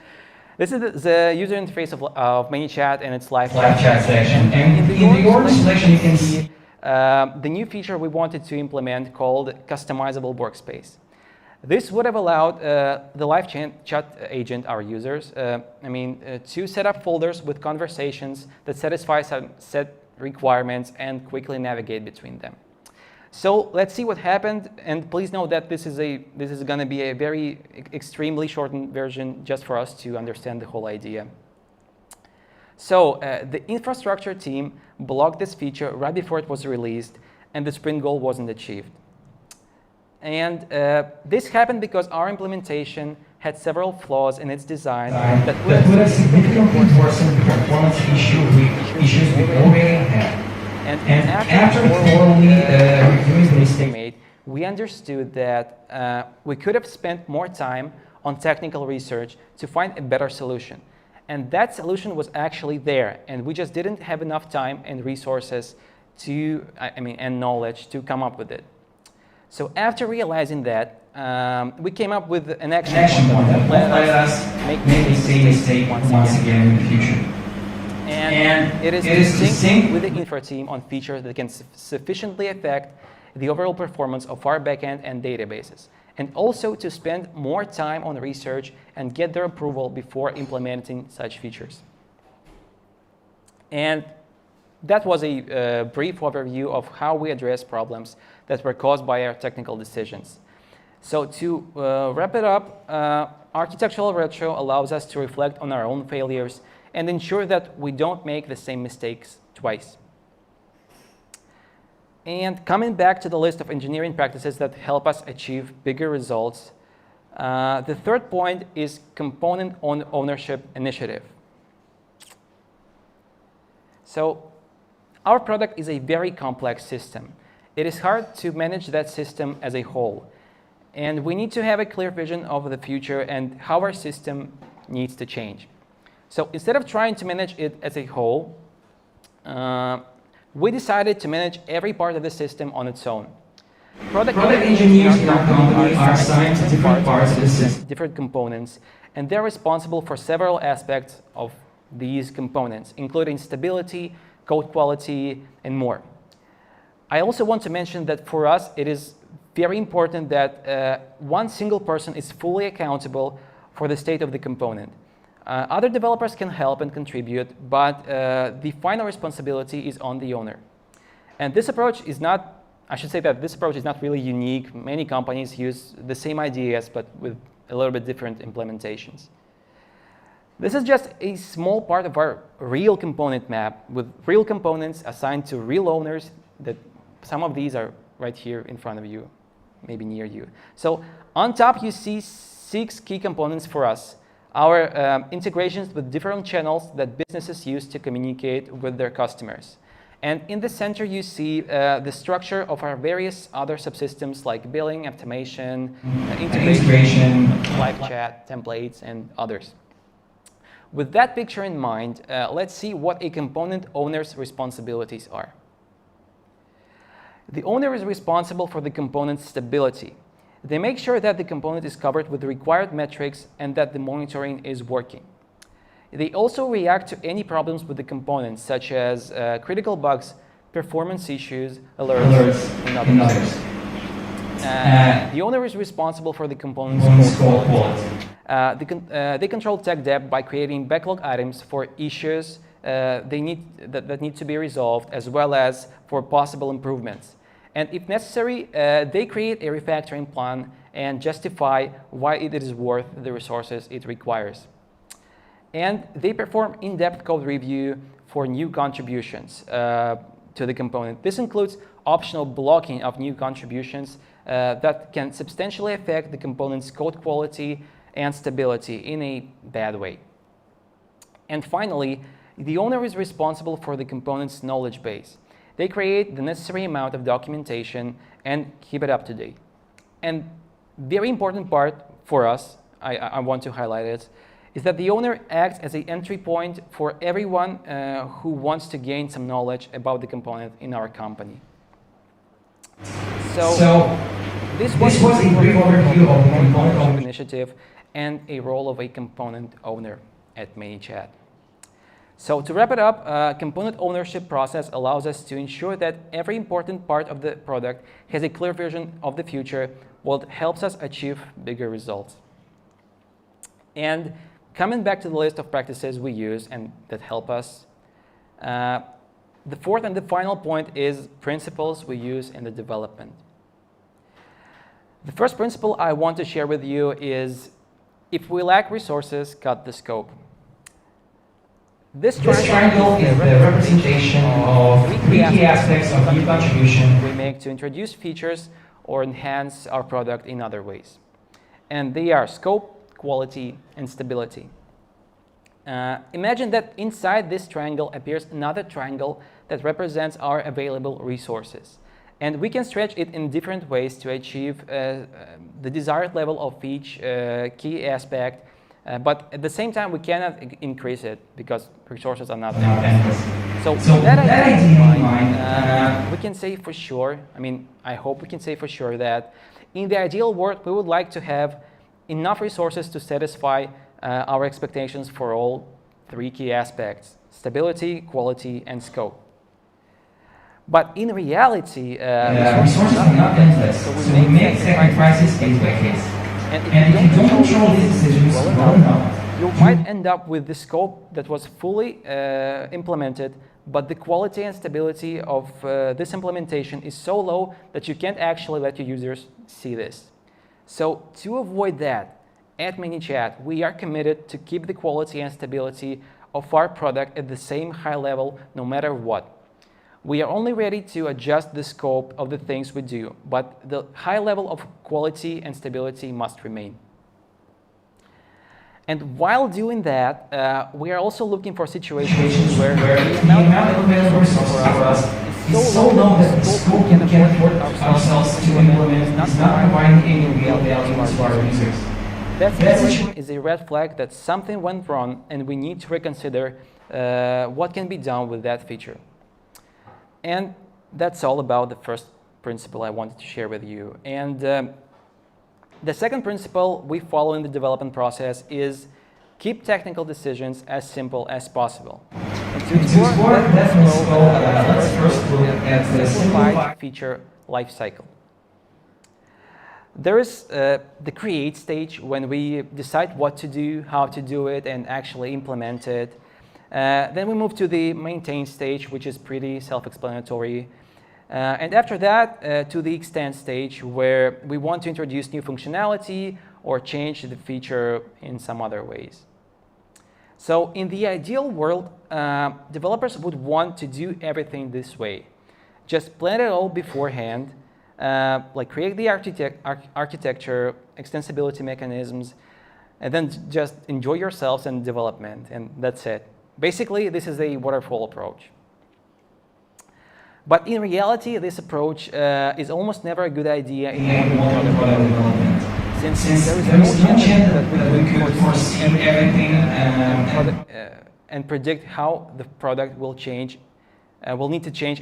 This is the user interface of Manychat and its live chat section. And in the order selection, you can see the new feature we wanted to implement called customizable workspace. This would have allowed the live chat agent, our users, to set up folders with conversations that satisfy some set requirements and quickly navigate between them. So let's see what happened, and please note that this is going to be a very extremely shortened version just for us to understand the whole idea. So the infrastructure team blocked this feature right before it was released, and the sprint goal wasn't achieved. And this happened because our implementation had several flaws in its design that would have significantly worsened the performance issues we already had. And after thoroughly reviewing the mistake made, we understood that we could have spent more time on technical research to find a better solution. And that solution was actually there, and we just didn't have enough time and resources to, and knowledge to come up with it. So after realizing that, we came up with an action point that let us make the same mistake once again in the future. And it is to sync with the infra team on features that can sufficiently affect the overall performance of our backend and databases, and also to spend more time on research and get their approval before implementing such features. And that was a brief overview of how we address problems that were caused by our technical decisions. So to wrap it up, architectural retro allows us to reflect on our own failures and ensure that we don't make the same mistakes twice. And coming back to the list of engineering practices that help us achieve bigger results, the third point is component ownership initiative. So our product is a very complex system. It is hard to manage that system as a whole. And we need to have a clear vision of the future and how our system needs to change. So instead of trying to manage it as a whole, we decided to manage every part of the system on its own. Product engineers in our company are assigned to different parts of the system, different components, and they're responsible for several aspects of these components, including stability, code quality, and more. I also want to mention that for us, it is very important that one single person is fully accountable for the state of the component. Other developers can help and contribute, but the final responsibility is on the owner. And this approach is not, I should say that this approach is not really unique. Many companies use the same ideas, but with a little bit different implementations. This is just a small part of our real component map with real components assigned to real owners. That some of these are right here in front of you, maybe near you. So on top, you see 6 key components for us. Our integrations with different channels that businesses use to communicate with their customers. And in the center, you see the structure of our various other subsystems like billing, automation, integration, live chat, templates, and others. With that picture in mind, let's see what a component owner's responsibilities are. The owner is responsible for the component's stability. They make sure that the component is covered with the required metrics and that the monitoring is working. They also react to any problems with the components, such as critical bugs, performance issues, alerts, and others. The owner is responsible for the component's code quality. They control tech debt by creating backlog items for issues that need to be resolved, as well as for possible improvements. And if necessary, they create a refactoring plan and justify why it is worth the resources it requires. And they perform in-depth code review for new contributions to the component. This includes optional blocking of new contributions that can substantially affect the component's code quality and stability in a bad way. And finally, the owner is responsible for the component's knowledge base. They create the necessary amount of documentation and keep it up to date. And very important part for us, I want to highlight it, is that the owner acts as an entry point for everyone who wants to gain some knowledge about the component in our company. So this was a brief overview of the component ownership initiative and a role of a component owner at Manychat. So to wrap it up, component ownership process allows us to ensure that every important part of the product has a clear vision of the future, what helps us achieve bigger results. And coming back to the list of practices we use and that help us, the fourth and the final point is principles we use in the development. The first principle I want to share with you is, if we lack resources, cut the scope. This triangle is the representation of three key aspects of new contribution we make to introduce features or enhance our product in other ways. And they are scope, quality, and stability. Imagine that inside this triangle appears another triangle that represents our available resources. And we can stretch it in different ways to achieve the desired level of each key aspect. But at the same time, we cannot increase it because resources are not endless. So with that idea in mind, we can say for sure, I hope we can say for sure that in the ideal world, we would like to have enough resources to satisfy our expectations for all three key aspects: stability, quality, and scope. But in reality, resources are not endless, so we make sacrifices case by case. And if you don't control these decisions well enough, you might end up with the scope that was fully implemented, but the quality and stability of this implementation is so low that you can't actually let your users see this. So to avoid that, at Manychat, we are committed to keep the quality and stability of our product at the same high level no matter what. We are only ready to adjust the scope of the things we do, but the high level of quality and stability must remain. And while doing that, we are also looking for situations where the amount of available resources for us is so low that the scope we can afford ourselves to implement is not providing any real value to our users. That situation is a red flag that something went wrong, and we need to reconsider what can be done with that feature. And that's all about the first principle I wanted to share with you. And the second principle we follow in the development process is keep technical decisions as simple as possible. And to explore that principle, let's first look at the simplified feature lifecycle. There is the create stage, when we decide what to do, how to do it, and actually implement it. Then we move to the maintain stage, which is pretty self-explanatory. And after that, to the extend stage, where we want to introduce new functionality or change the feature in some other ways. So in the ideal world, developers would want to do everything this way. Just plan it all beforehand, like create the architecture, extensibility mechanisms, and then just enjoy yourselves in development, and that's it. Basically, this is a waterfall approach. But in reality, this approach is almost never a good idea in modern product development, since there is no chance that we could foresee everything and predict how the product will change, will need to change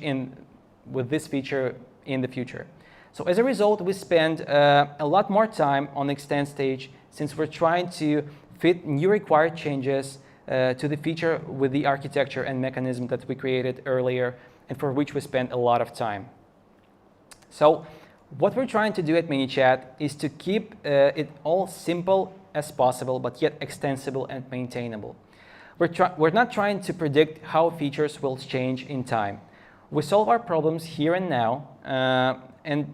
with this feature in the future. So as a result, we spend a lot more time on the extend stage, since we're trying to fit new required changes to the feature with the architecture and mechanism that we created earlier, and for which we spent a lot of time. So What we're trying to do at Manychat is to keep it all simple as possible, but yet extensible and maintainable. We're not trying to predict how features will change in time. We solve our problems here and now, and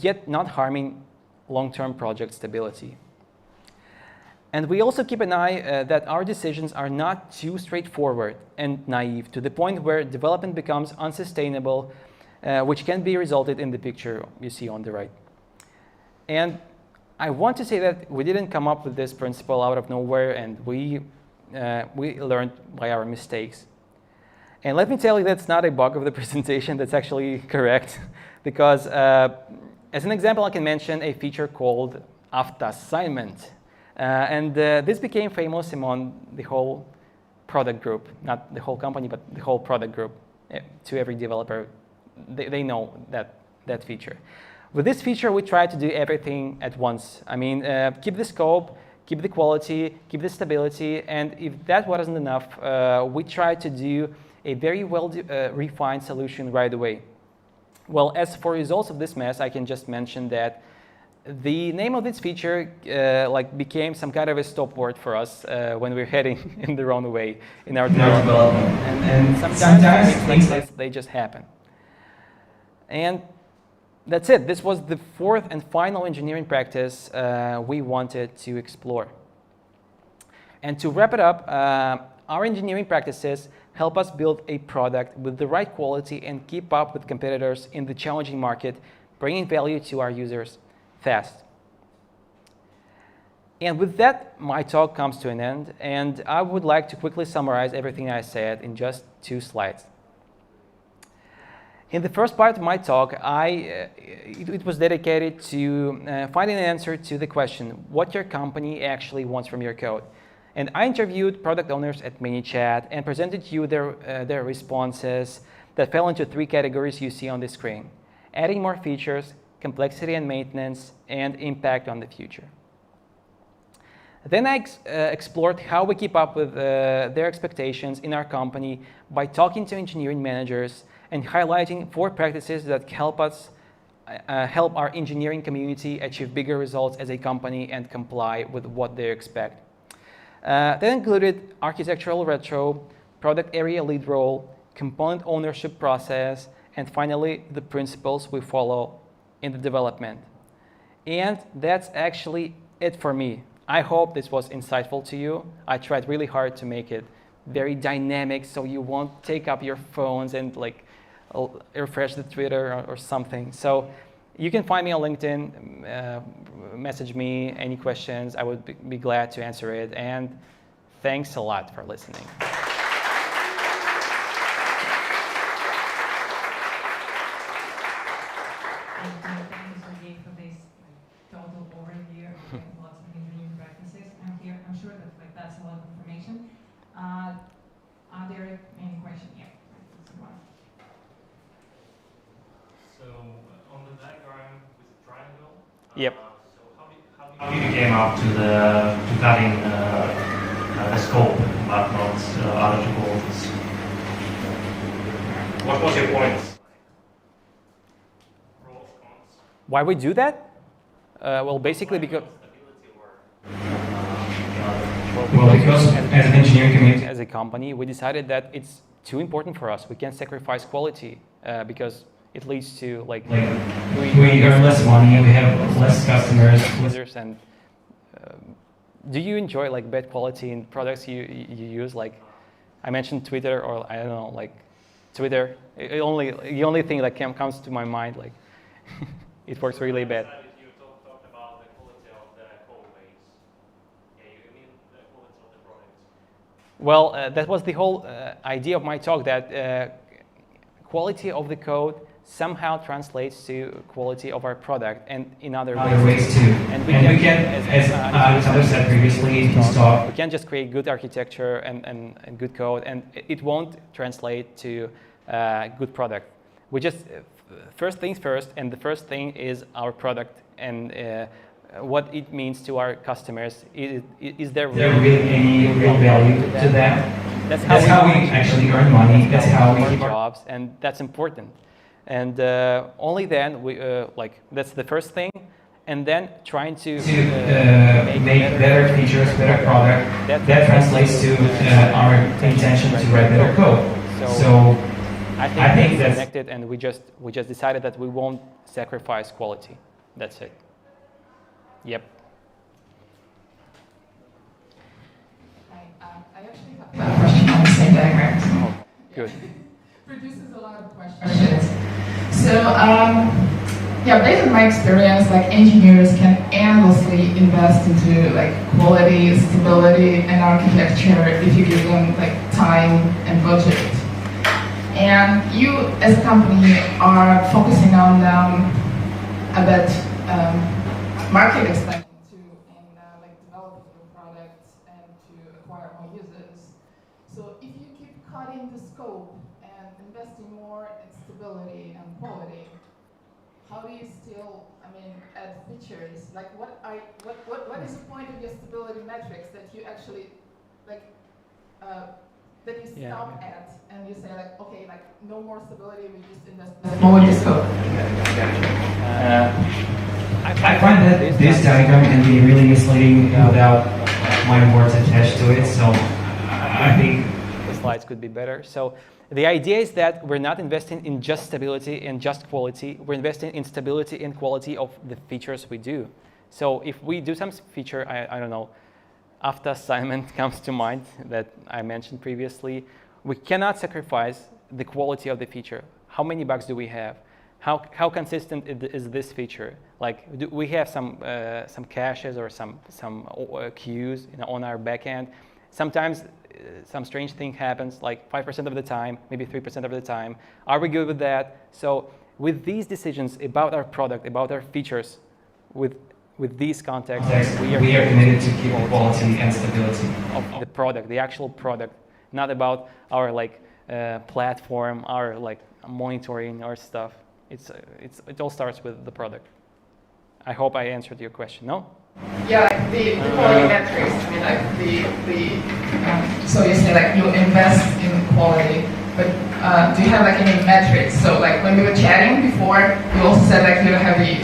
yet not harming long-term project stability. And we also keep an eye that our decisions are not too straightforward and naive to the point where development becomes unsustainable, which can be resulted in the picture you see on the right. And I want to say that we didn't come up with this principle out of nowhere, and we learned by our mistakes. And let me tell you, that's not a bug of the presentation, that's actually correct. Because as an example, I can mention a feature called auto-assignment. This became famous among the whole product group, not the whole company, but the whole product group. To every developer, they know that feature. With this feature, we try to do everything at once. I mean, keep the scope, keep the quality, keep the stability, and if that wasn't enough, we try to do a very well refined solution right away. Well, as for results of this mess, I can just mention that the name of this feature became some kind of a stop word for us when we're heading in the wrong way in our development. And sometimes things like this, they just happen. And that's it. This was the fourth and final engineering practice we wanted to explore. And to wrap it up, our engineering practices help us build a product with the right quality and keep up with competitors in the challenging market, bringing value to our users fast. And with that, my talk comes to an end, and I would like to quickly summarize everything I said in just 2 slides. In the first part of my talk, it was dedicated to finding an answer to the question, what your company actually wants from your code. And I interviewed product owners at Manychat and presented you their responses that fell into 3 categories you see on the screen: adding more features, complexity and maintenance, and impact on the future. Then I explored how we keep up with their expectations in our company by talking to engineering managers and highlighting 4 practices that help our engineering community achieve bigger results as a company and comply with what they expect. That included architectural retro, product area lead role, component ownership process, and finally, the principles we follow in the development. And that's actually it for me. I hope this was insightful to you. I tried really hard to make it very dynamic so you won't take up your phones and refresh the Twitter or something. So you can find me on LinkedIn, message me any questions. I would be glad to answer it. And thanks a lot for listening. Thank you, Sergey, for this total overview of lots of engineering practices. I'm sure that that's a lot of information. Are there any questions? Yeah. So on the diagram with the triangle. Yep. So how did you came up to cutting the scope, but not other topologies? What was your point? Pros, cons. Why we do that? Well, basically because as an engineering community, as a company, we decided that it's too important for us. We can't sacrifice quality because it leads to we earn less money, we have less customers. Users. And do you enjoy bad quality in products you use? I mentioned Twitter, or I don't know, Twitter. The only thing that comes to my mind, it works really bad. You talked about the quality of the code base. Yeah, you mean the quality of the product? Well, that was the whole idea of my talk, that quality of the code somehow translates to quality of our product and in other ways too. And we can, as Alexander said previously in his talk, we can't just create good architecture and good code, and it won't translate to good product. We just, first things first, and the first thing is our product and what it means to our customers. Is there really any real value to them? That's how we actually earn money. That's how we keep our jobs, and that's important. And only then, that's the first thing. And then trying to make better features, better product. That translates to our intention to write better code. So I think that's connected, and we just decided that we won't sacrifice quality. That's it. Yep. I actually have a question on the same diagram. Oh, good. Produces a lot of questions. So, yeah, based on my experience, like engineers can endlessly invest into like quality, stability, and architecture if you give them like time and budget. And you, as a company, are focusing on a bit market expansion too, in like developing your products and to acquire more users. So if you keep cutting the scope and investing more in stability and quality, how do you still, add features? Like, what is the point of your stability metrics that you actually, like, that you stop at and you say, like, okay, like, no more stability, we just invest more in the scope? I find that this diagram can be really misleading without my words attached to it. So I think the slides could be better. So the idea is that we're not investing in just stability and just quality. We're investing in stability and quality of the features we do. So if we do some feature, I don't know, after assignment comes to mind that I mentioned previously, we cannot sacrifice the quality of the feature. How many bugs do we have? How consistent is this feature? Like, do we have some caches or some queues on our backend? Sometimes some strange thing happens, like 5% of the time, maybe 3% of the time. Are we good with that? So with these decisions about our product, about our features, with these contexts, we are committed to keep quality and stability of the product, the actual product, not about our platform, our monitoring, our stuff. It all starts with the product. I hope I answered your question. No? Yeah, like the quality metrics. So you say like you invest in quality, but do you have like any metrics? So like when we were chatting before, you also said like you have the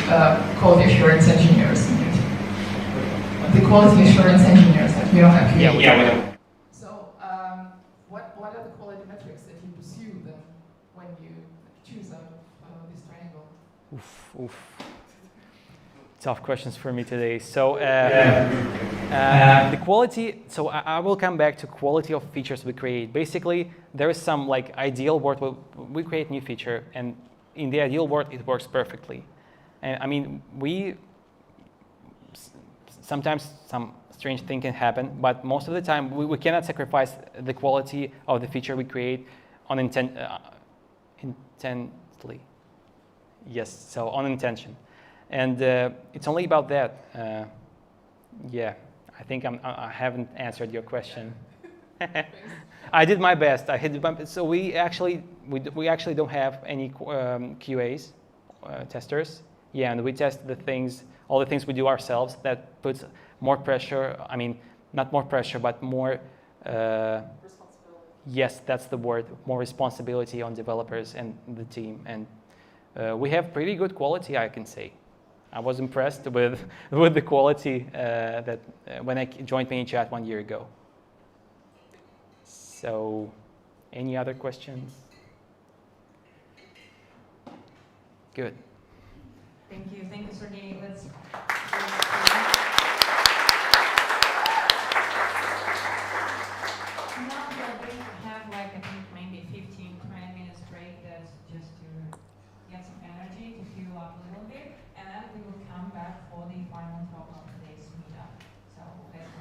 quality assurance engineers in your team. The quality assurance engineers, like you don't have QA. Yeah, we don't. So what are the quality metrics that you pursue then when you choose out of this triangle? Oof. Tough questions for me today. So the quality, so I will come back to quality of features we create. Basically, there is some ideal world where we create new feature, and in the ideal world, it works perfectly. And sometimes some strange thing can happen, but most of the time, we cannot sacrifice the quality of the feature we create intently. Yes, so on intention. And it's only about that. Yeah, I think I haven't answered your question. I did my best. So we actually don't have any QAs, testers. Yeah, and we test all the things we do ourselves. That puts more pressure. Not more pressure, but more. Responsibility. Yes, that's the word. More responsibility on developers and the team, and we have pretty good quality, I can say. I was impressed with the quality that when I joined Manychat 1 year ago. So, any other questions? Good. Thank you, Sergey. Let's. Now we are going to have I think maybe 15-20 minutes break. That's just to get some energy to fuel up a little bit, and then we will come back for the final talk of today's meetup. So let's go.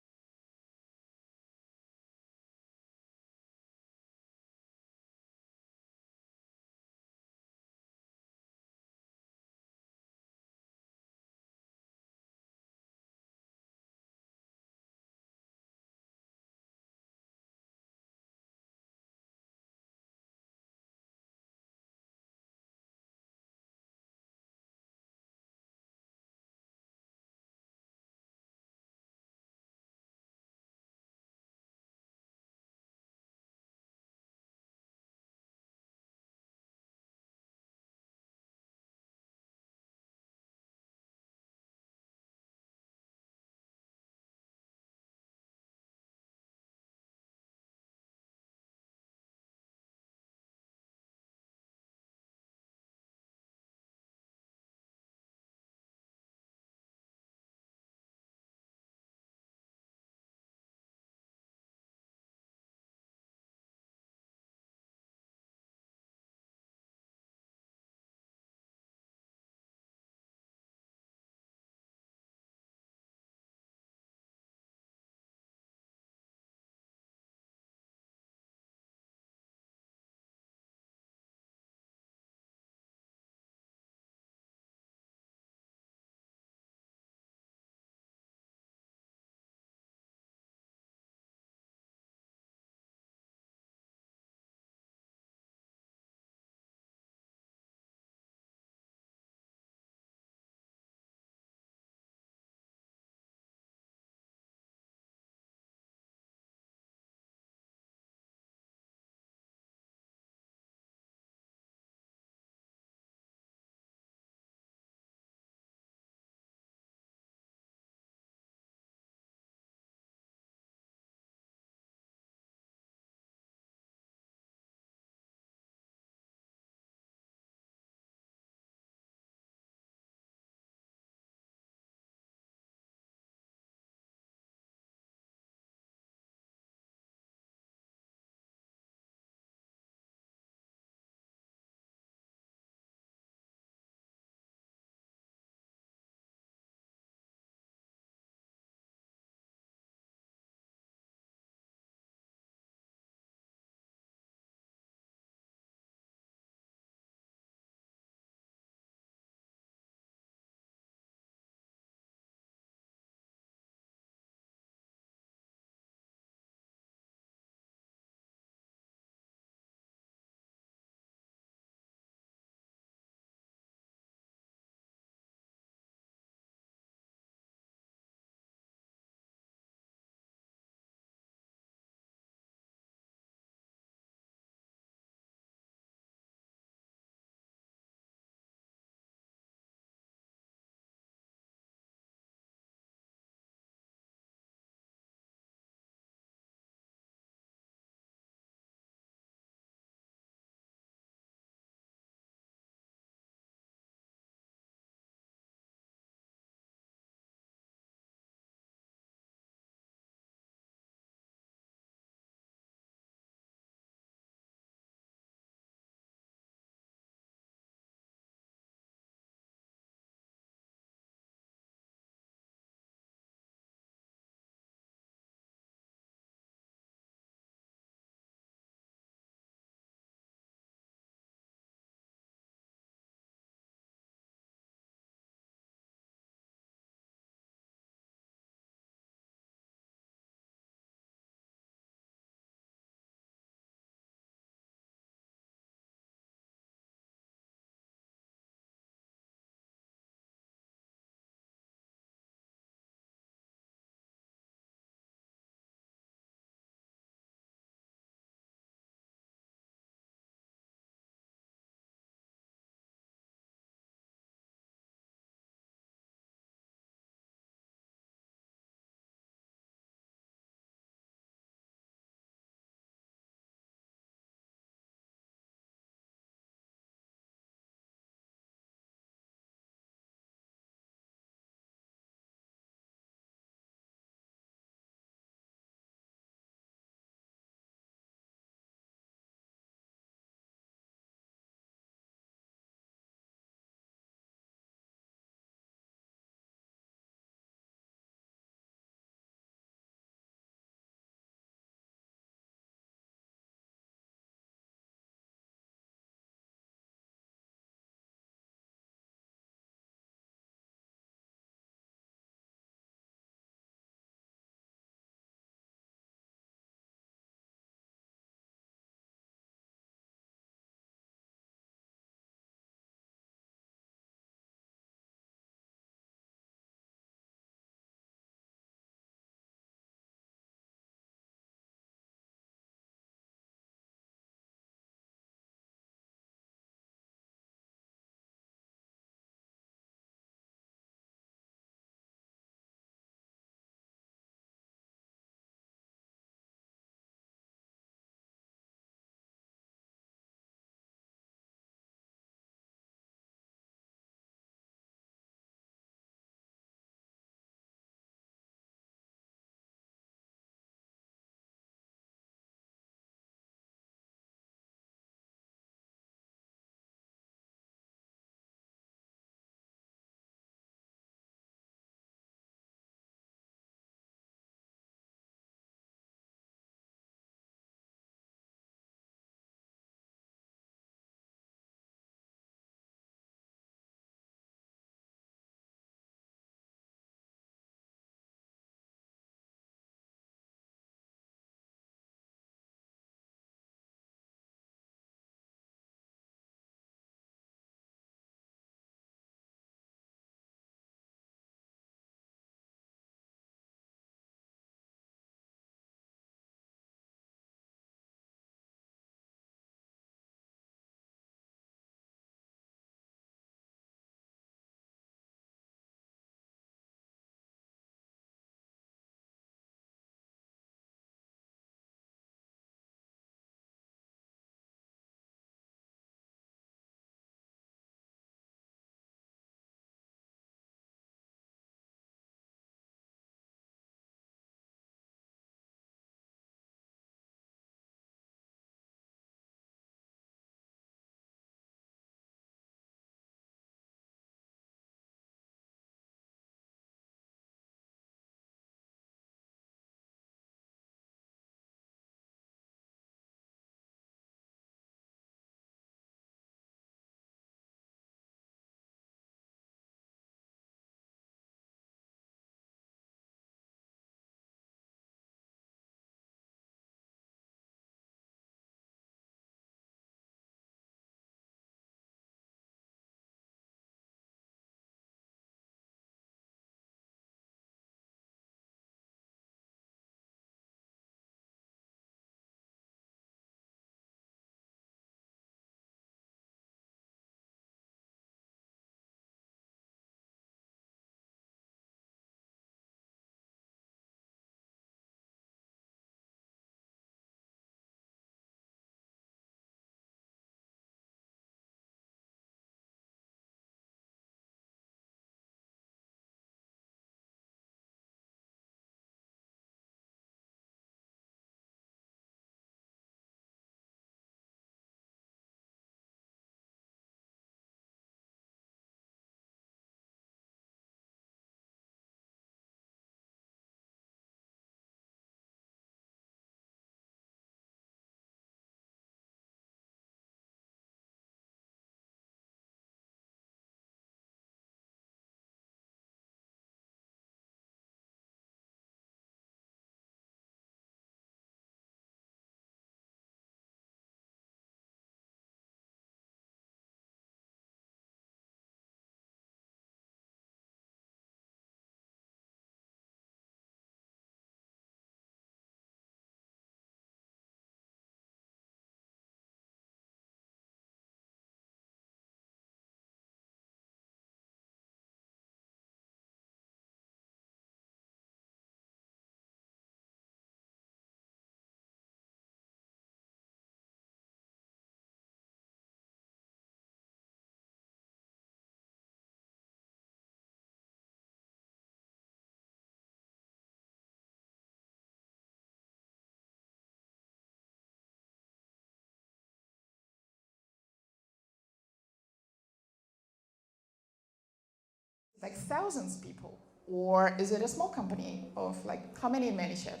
like thousands of people? Or is it a small company of like, how many in Manychat?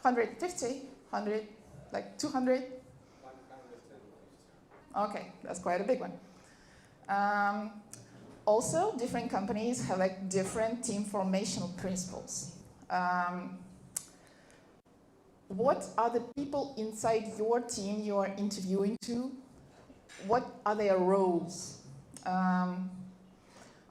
150, 100, like 200? Okay, that's quite a big one. Also, different companies have like different team formational principles. What are the people inside your team you are interviewing to? What are their roles?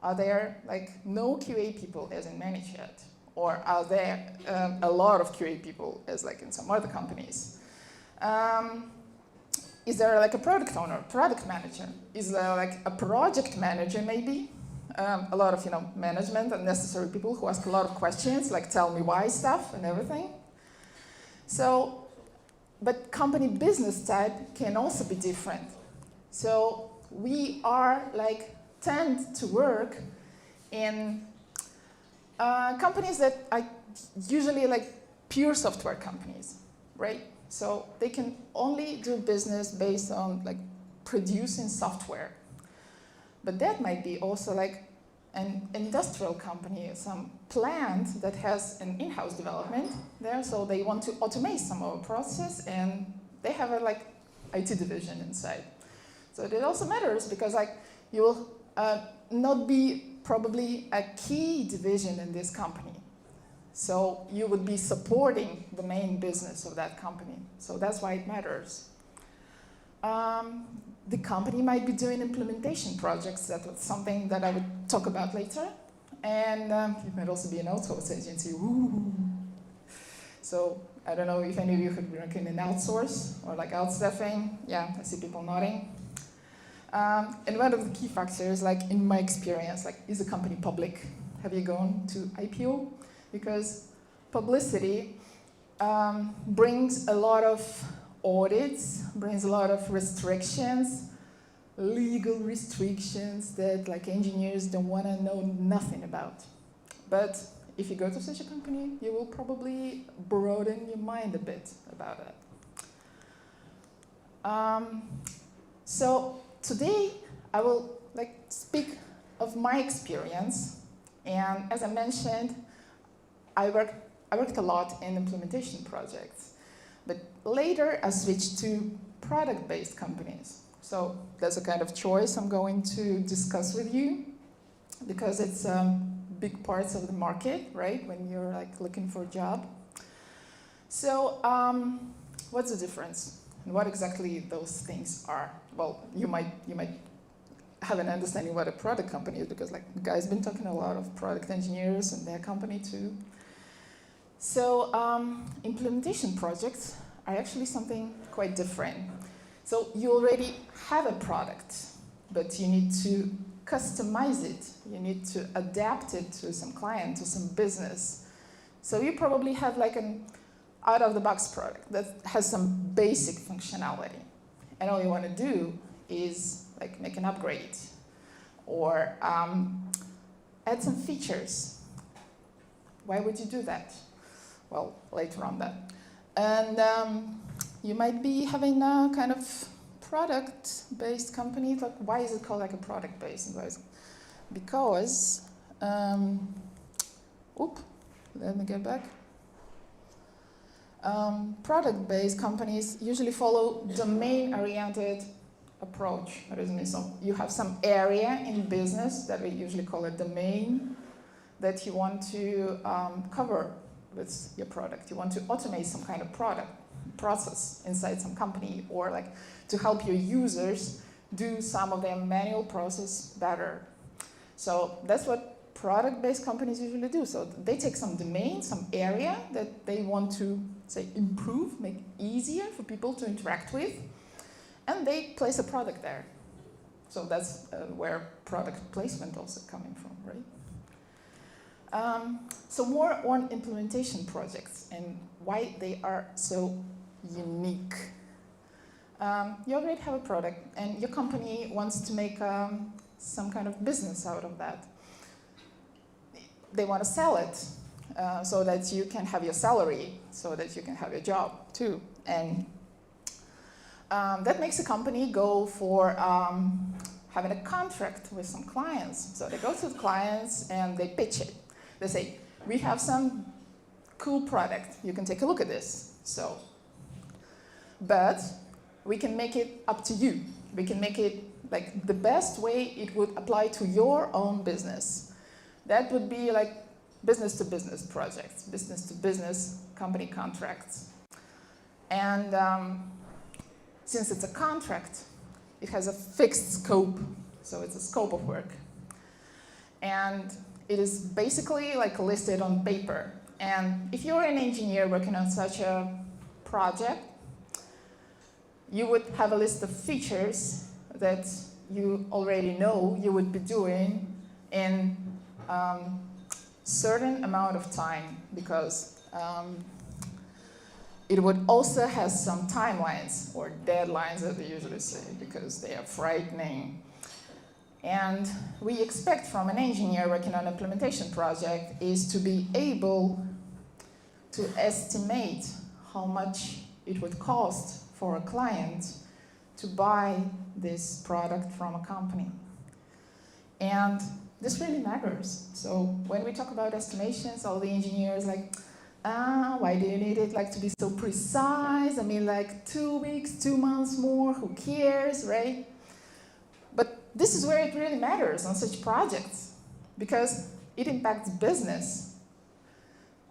Are there like no QA people as in Manychat? Or are there a lot of QA people as like in some other companies? Is there like a product owner, product manager? Is there like a project manager maybe? A lot of management and necessary people who ask a lot of questions, like tell me why stuff and everything. So, but company business type can also be different. So we are like tend to work in companies that are usually like pure software companies, right? So they can only do business based on like producing software. But that might be also like an industrial company, some plant that has an in-house development there, so they want to automate some of the process, and they have a like IT division inside. So it also matters because like you will not be probably a key division in this company. So you would be supporting the main business of that company. So that's why it matters. The company might be doing implementation projects. That's something that I would talk about later. And it might also be an outsource agency. Ooh. So I don't know if any of you could work in an outsource or like outstaffing. Yeah, I see people nodding. And one of the key factors, like in my experience, like is the company public? Have you gone to IPO? Because publicity brings a lot of audits, brings a lot of restrictions, legal restrictions that like engineers don't want to know nothing about. But if you go to such a company, you will probably broaden your mind a bit about it. So today I will like speak of my experience, and as I mentioned, I worked a lot in implementation projects, but later I switched to product-based companies. So that's a kind of choice I'm going to discuss with you, because it's big parts of the market, right? When you're like looking for a job. So what's the difference? And what exactly those things are? Well, you might have an understanding what a product company is, because like the guy's been talking to a lot of product engineers and their company too. So implementation projects are actually something quite different. So you already have a product, but you need to customize it. You need to adapt it to some client, to some business. So you probably have like an out-of-the-box product that has some basic functionality. And all you want to do is like make an upgrade or add some features. Why would you do that? Well, later on that. And you might be having a kind of product-based company. Like, why is it called like a product-based? Because, let me get back. Product-based companies usually follow domain-oriented approach. So you have some area in business that we usually call a domain that you want to cover with your product. You want to automate some kind of process inside some company, or like to help your users do some of their manual process better. So that's what product-based companies usually do. So they take some domain, some area that they want to, say, improve, make easier for people to interact with, and they place a product there. So that's where product placement also coming from, right? So more on implementation projects and why they are so unique. You already have a product, and your company wants to make some kind of business out of that. They want to sell it so that you can have your salary, so that you can have your job too. And that makes a company go for having a contract with some clients. So they go to the clients and they pitch it. They say, we have some cool product. You can take a look at this. So, but we can make it up to you. We can make it like the best way it would apply to your own business. That would be like business-to-business projects, business-to-business company contracts. And since it's a contract, it has a fixed scope. So it's a scope of work. And it is basically like listed on paper. And if you're an engineer working on such a project, you would have a list of features that you already know you would be doing in certain amount of time, because it would also have some timelines or deadlines, as they usually say, because they are frightening. And we expect from an engineer working on an implementation project is to be able to estimate how much it would cost for a client to buy this product from a company. And this really matters. So when we talk about estimations, all the engineers like, why do you need it like to be so precise? I mean, like 2 weeks, 2 months more, who cares, right? But this is where it really matters on such projects, because it impacts business.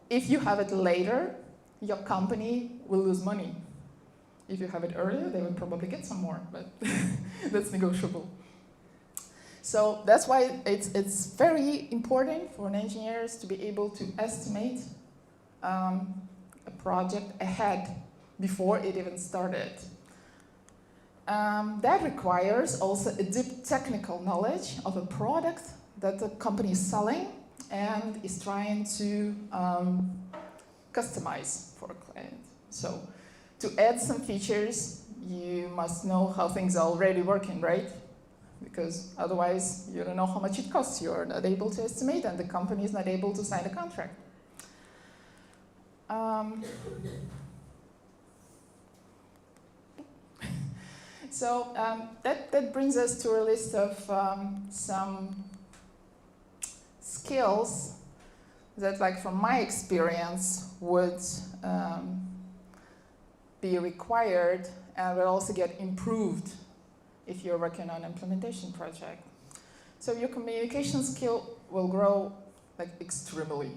If you have it later, your company will lose money. If you have it earlier, they will probably get some more, but that's negotiable. So that's why it's very important for engineers to be able to estimate a project ahead before it even started. That requires also a deep technical knowledge of a product that the company is selling and is trying to customize for a client. So to add some features, you must know how things are already working, right? Because otherwise you don't know how much it costs. You're not able to estimate and the company is not able to sign a contract. So that brings us to a list of some skills that, like from my experience, would be required and will also get improved if you're working on an implementation project. So your communication skill will grow like extremely,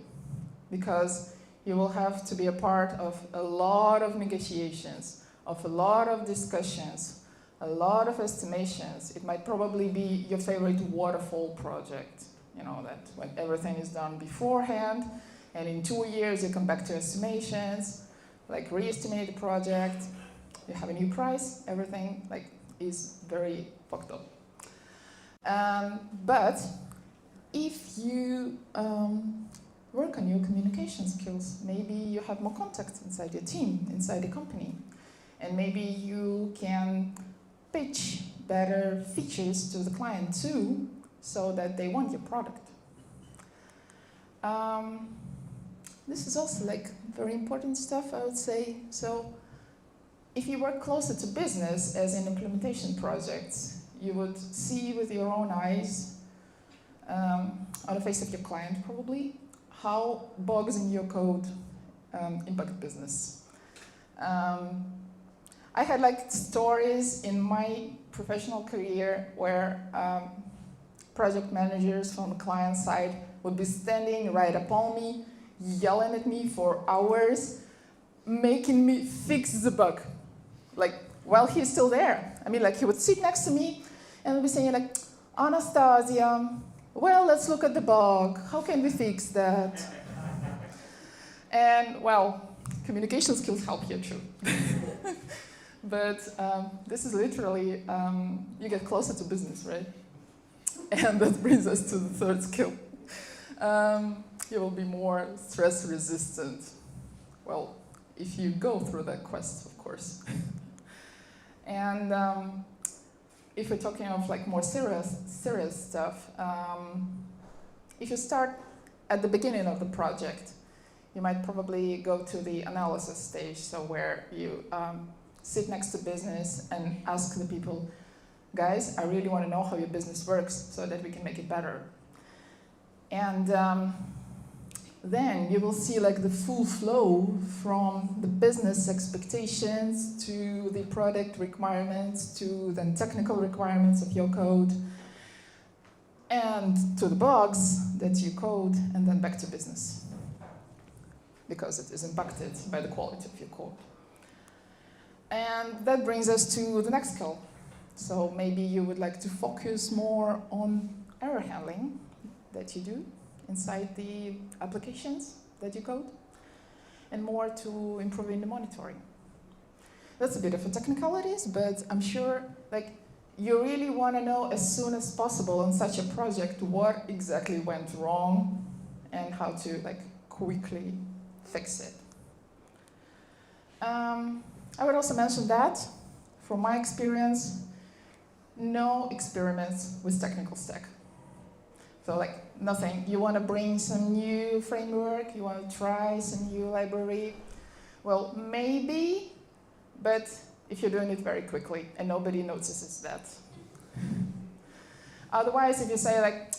because you will have to be a part of a lot of negotiations, of a lot of discussions, a lot of estimations. It might probably be your favorite waterfall project, you know, that when everything is done beforehand, and in 2 years you come back to estimations, like re-estimate the project, you have a new price, everything like is very fucked up. But if you work on your communication skills, maybe you have more contacts inside your team, inside the company, and maybe you can pitch better features to the client too, so that they want your product. This is also like very important stuff, I would say. So if you work closer to business as in implementation projects, you would see with your own eyes, on the face of your client probably, how bugs in your code impact business. I had like stories in my professional career where project managers from the client side would be standing right upon me, yelling at me for hours, making me fix the bug, like while he's still there. I mean, like he would sit next to me and would be saying like, Anastasia, well, let's look at the bug. How can we fix that? And well, communication skills help here too. But this is literally, you get closer to business, right? And that brings us to the third skill. You will be more stress resistant. Well, if you go through that quest, of course. And if we're talking of like more serious stuff, if you start at the beginning of the project, you might probably go to the analysis stage, so where you sit next to business and ask the people, guys, I really want to know how your business works so that we can make it better. And then you will see like the full flow from the business expectations to the product requirements to the technical requirements of your code and to the bugs that you code and then back to business because it is impacted by the quality of your code. And that brings us to the next skill. So maybe you would like to focus more on error handling that you do inside the applications that you code, and more to improving the monitoring. That's a bit of a technicalities, but I'm sure like you really want to know as soon as possible on such a project what exactly went wrong and how to like quickly fix it. I would also mention that, from my experience, no experiments with technical stack. So like nothing. You want to bring some new framework, you want to try some new library. Well, maybe, but if you're doing it very quickly and nobody notices that. Otherwise, if you say like,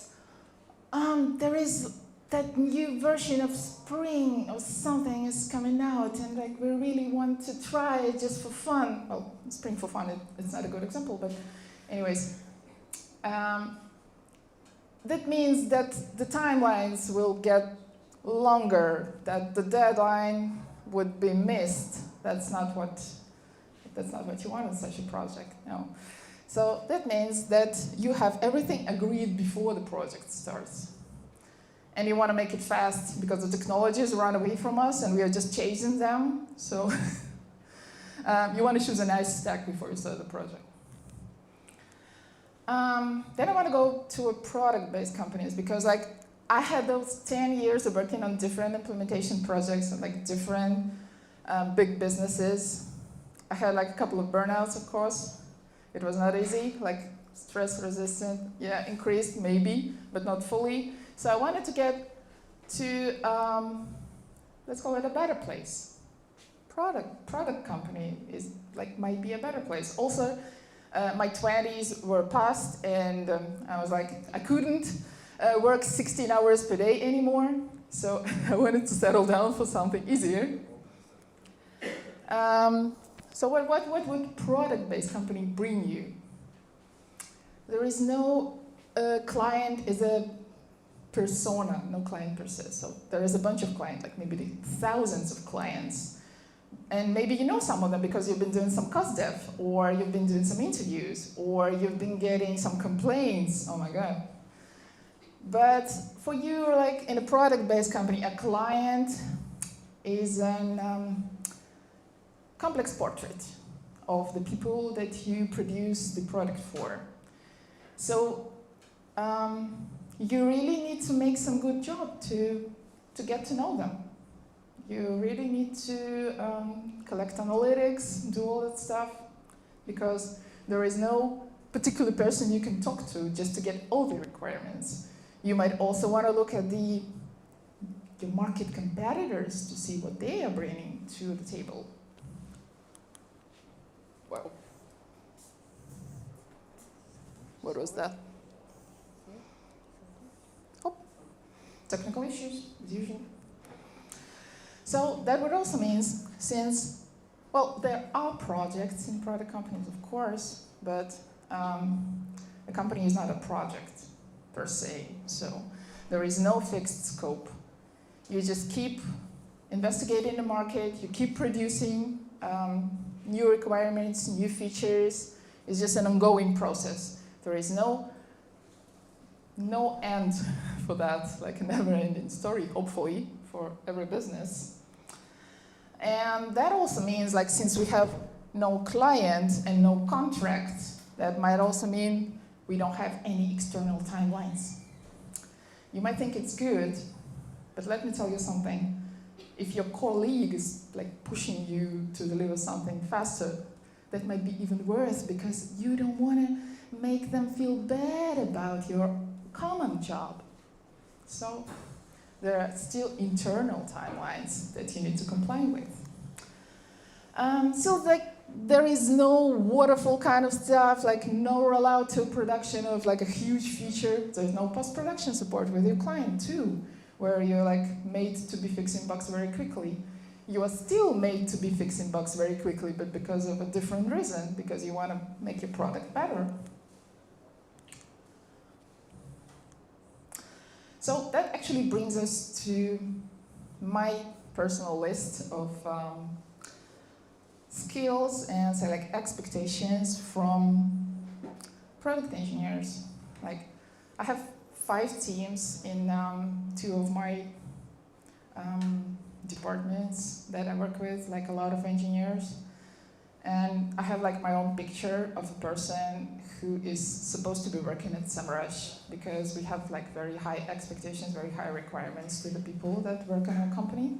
there is that new version of Spring or something is coming out and like we really want to try it just for fun. Well, Spring for fun, it's not a good example, but anyways. That means that the timelines will get longer, that the deadline would be missed. That's not what you want in such a project, no. So that means that you have everything agreed before the project starts. And you want to make it fast because the technologies run away from us and we are just chasing them. So you want to choose a nice stack before you start the project. Then I want to go to a product-based companies because like I had those 10 years of working on different implementation projects and like different big businesses. I had like a couple of burnouts, of course. It was not easy, like stress resistant, yeah, increased maybe, but not fully. So I wanted to get to, let's call it a better place. Product company is like might be a better place. Also, my 20s were past and I was like, I couldn't work 16 hours per day anymore. So I wanted to settle down for something easier. So what would product-based company bring you? There is no client is a persona, no client per se. So there is a bunch of clients, like maybe thousands of clients. And maybe you know some of them because you've been doing some cost dev, or you've been doing some interviews, or you've been getting some complaints. Oh my God. But for you, like in a product-based company, a client is a complex portrait of the people that you produce the product for. So you really need to make some good job to get to know them. You really need to collect analytics, do all that stuff, because there is no particular person you can talk to just to get all the requirements. You might also want to look at your market competitors to see what they are bringing to the table. Wow. What was that? Oh, technical issues, as usual. So that would also mean, since, well, there are projects in product companies, of course, but a company is not a project per se. So there is no fixed scope. You just keep investigating the market, you keep producing new requirements, new features. It's just an ongoing process. There is no end for that, like a never-ending story, hopefully, for every business. And that also means, like, since we have no client and no contract, that might also mean we don't have any external timelines. You might think it's good, but let me tell you something. If your colleague is like pushing you to deliver something faster, that might be even worse because you don't want to make them feel bad about your common job. So there are still internal timelines that you need to comply with. So like there is no waterfall kind of stuff, like no rollout to production of like a huge feature. There's no post-production support with your client too, where you're like made to be fixing bugs very quickly. You are still made to be fixing bugs very quickly, but because of a different reason, because you want to make your product better. So that actually brings us to my personal list of skills and say like expectations from product engineers. Like I have 5 teams in 2 of my departments that I work with, like a lot of engineers. And I have like my own picture of a person who is supposed to be working at Semrush, because we have like very high expectations, very high requirements to the people that work in our company.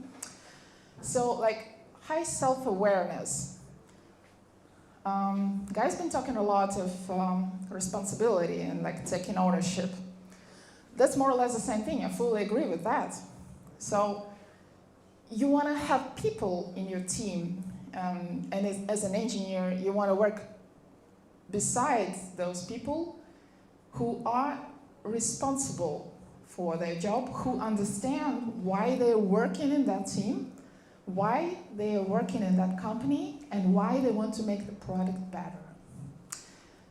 So like high self-awareness. Guy's been talking a lot of responsibility and like taking ownership. That's more or less the same thing. I fully agree with that. So you want to have people in your team, and as an engineer, you want to work beside those people who are responsible for their job, who understand why they're working in that team, why they are working in that company, and why they want to make the product better.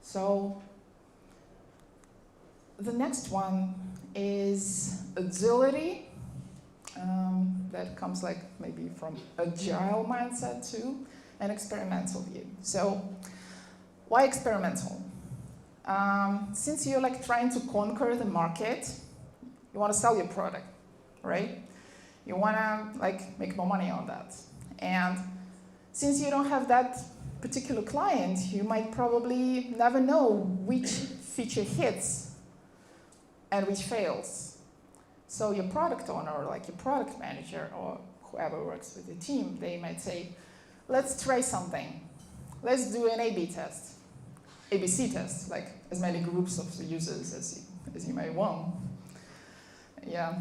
So the next one is agility. That comes like maybe from agile mindset too, and experimental view. So why experimental? Since you're like trying to conquer the market, you want to sell your product, right? You want to like make more money on that. And since you don't have that particular client, you might probably never know which feature hits and which fails. So your product owner, or like your product manager, or whoever works with the team, they might say, let's try something. Let's do an A/B test, ABC test, like as many groups of users as you may want. Yeah,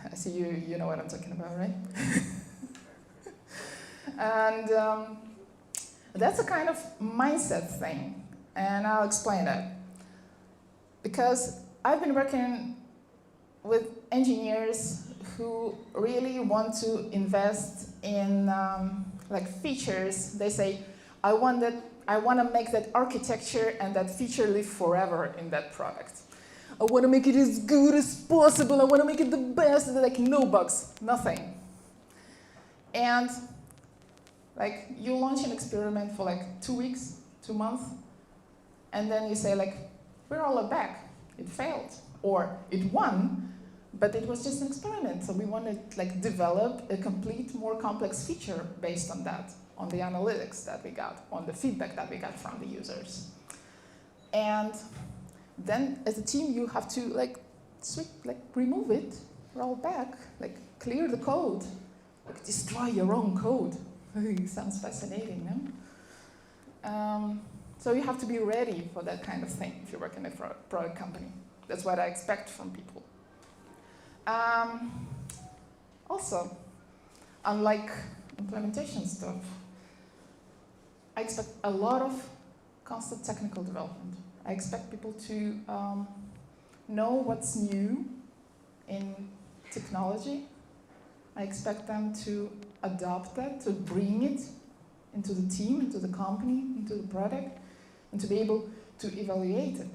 I see you know what I'm talking about, right? And that's a kind of mindset thing, and I'll explain that. Because I've been working with engineers who really want to invest in like features. They say, I want to make that architecture and that feature live forever in that product. I want to make it as good as possible. I want to make it the best. Like no bugs, nothing. And like you launch an experiment for like 2 weeks, 2 months, and then you say like, we're all back. It failed, or it won, but it was just an experiment. So we want to like develop a complete, more complex feature based on that, on the analytics that we got, on the feedback that we got from the users. And then as a team, you have to like remove it, roll back, like clear the code, like destroy your own code. Sounds fascinating, no? So you have to be ready for that kind of thing if you work in a product company. That's what I expect from people. Also, unlike implementation stuff, I expect a lot of constant technical development. I expect people to know what's new in technology. I expect them to adopt that, to bring it into the team, into the company, into the product, and to be able to evaluate it.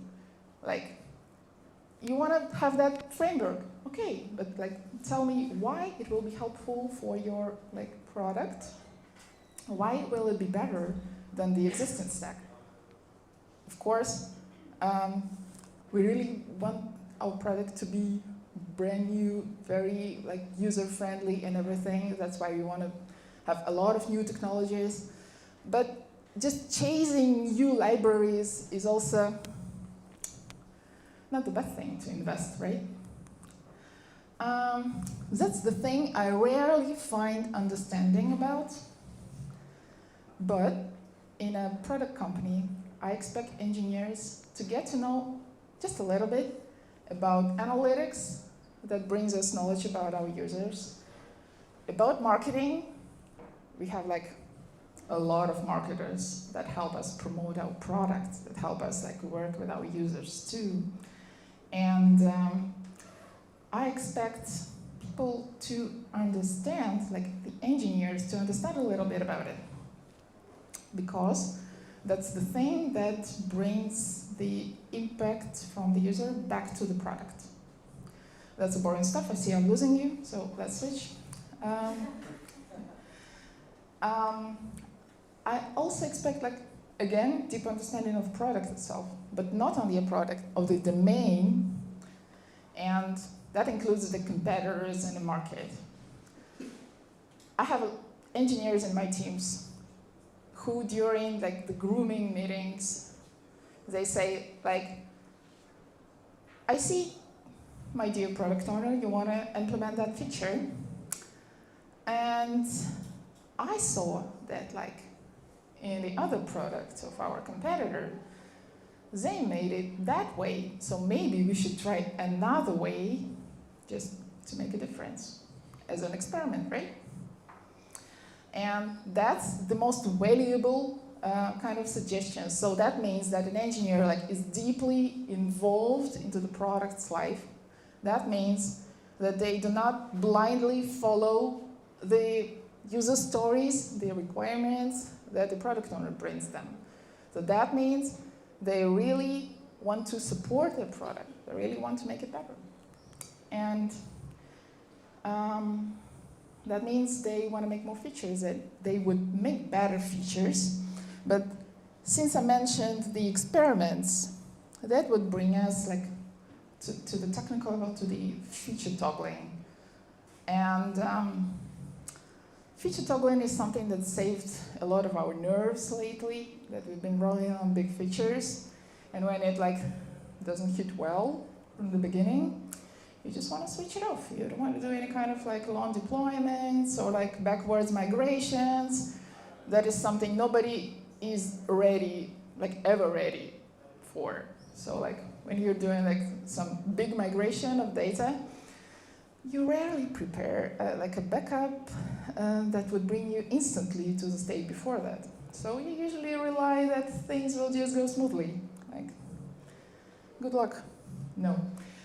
Like, you want to have that framework, okay, but like, tell me why it will be helpful for your like product. Why will it be better than the existing stack? Of course, we really want our product to be brand new, very like user-friendly and everything. That's why we want to have a lot of new technologies. But just chasing new libraries is also not the best thing to invest, right? That's the thing I rarely find understanding about. But in a product company, I expect engineers to get to know just a little bit about analytics that brings us knowledge about our users, about marketing. We have like a lot of marketers that help us promote our products, that help us like work with our users too. And I expect people to understand, like the engineers, to understand a little bit about it. Because that's the thing that brings the impact from the user back to the product. That's the boring stuff. I see I'm losing you, so let's switch. I also expect, like, again, deep understanding of product itself, but not only a product, of the domain, and that includes the competitors in the market. I have engineers in my teams who, during like the grooming meetings, they say, like, I see, my dear product owner, you want to implement that feature, and I saw that, like, in the other products of our competitor, they made it that way, so maybe we should try another way just to make a difference as an experiment, right? And that's the most valuable kind of suggestion. So that means that an engineer like is deeply involved into the product's life. That means that they do not blindly follow the user stories, the requirements that the product owner brings them. So that means they really want to support their product. They really want to make it better. And that means they want to make more features, that they would make better features. But since I mentioned the experiments, that would bring us like to the technical level, to the feature toggling. And feature toggling is something that saved a lot of our nerves lately, that we've been rolling on big features. And when it like doesn't hit well from the beginning, you just want to switch it off. You don't want to do any kind of like long deployments or like backwards migrations. That is something nobody is ready, like ever ready for. So like when you're doing like some big migration of data, you rarely prepare like a backup that would bring you instantly to the state before that. So you usually rely that things will just go smoothly. Like, good luck. No.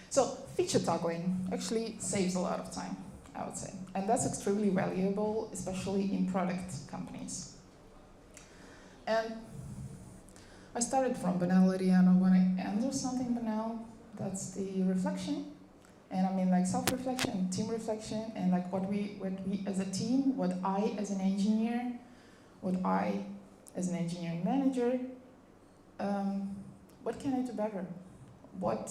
So feature toggling actually saves a lot of time, I would say. And that's extremely valuable, especially in product companies. And I started from banality, and when I enter something banal, that's the reflection. And I mean like self-reflection, team reflection, and like what we as a team, what I as an engineer, what I as an engineering manager, what can I do better? What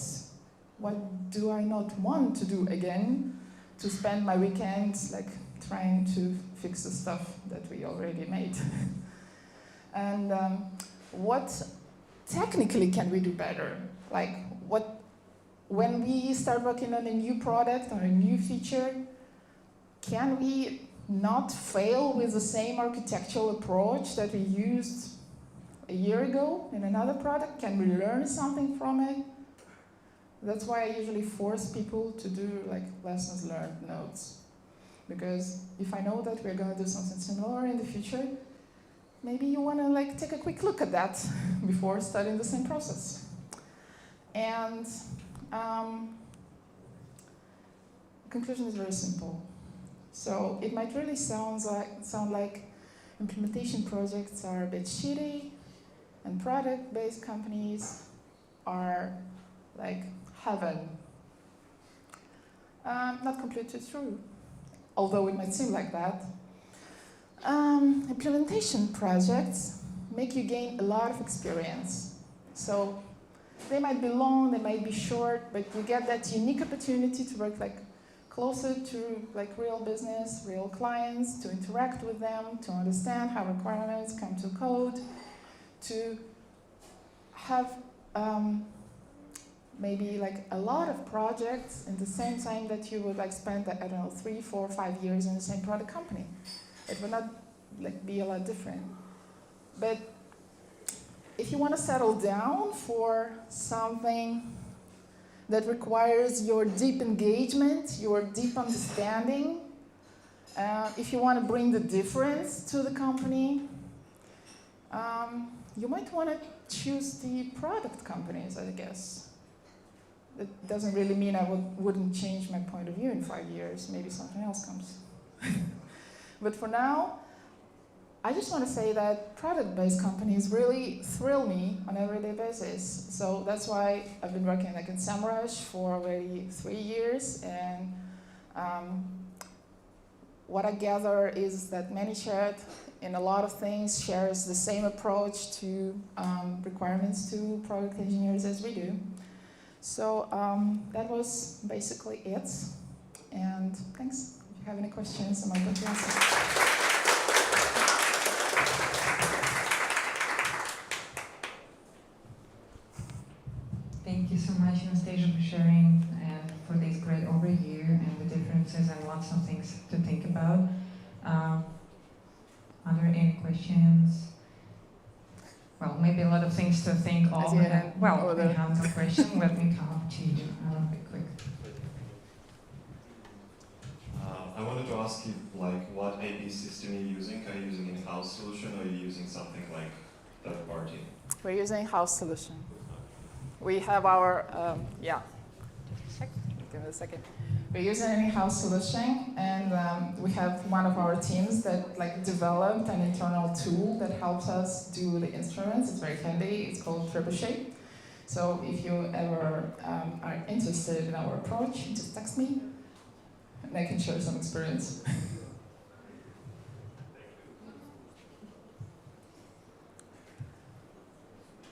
do I not want to do again to spend my weekends like trying to fix the stuff that we already made? And what technically can we do better? Like when we start working on a new product or a new feature, can we not fail with the same architectural approach that we used a year ago in another product? Can we learn something from it? That's why I usually force people to do like lessons learned notes. Because if I know that we're going to do something similar in the future, maybe you want to like take a quick look at that before starting the same process. And conclusion is very simple. So it might really sound like implementation projects are a bit shitty, and product-based companies are like heaven. Not completely true, although it might seem like that. Implementation projects make you gain a lot of experience. So they might be long, they might be short, but you get that unique opportunity to work like closer to like real business, real clients, to interact with them, to understand how requirements come to code, to have maybe like a lot of projects in the same time that you would like spend, I don't know, 3, 4, 5 years in the same product company. It would not like be a lot different. But if you want to settle down for something that requires your deep engagement, your deep understanding, if you want to bring the difference to the company, You might want to choose the product companies, I guess. It doesn't really mean I wouldn't change my point of view in 5 years. Maybe something else comes. But for now, I just want to say that product-based companies really thrill me on an everyday basis. So that's why I've been working like in Semrush for already 3 years. And what I gather is that Manychat, in a lot of things, shares the same approach to requirements to product engineers as we do. So that was basically it. And thanks. If you have any questions, I'm open to answer. Thank you so much, Anastasia, for sharing and for this great overview and the differences and lots of things to think about. Are there any questions? Well, maybe a lot of things to think of. Well, we have no question. Let me come up to you. I'll be quick. I wanted to ask you, like, what AV system you're using? Are you using an in-house solution, or are you using something like third party? We're using in-house solution. We have our, yeah. Just a second. Give me a second. We're using an in-house solution, and we have one of our teams that developed an internal tool that helps us do the instruments. It's very handy. It's called Trebuchet. So if you ever are interested in our approach, just text me, and I can share some experience.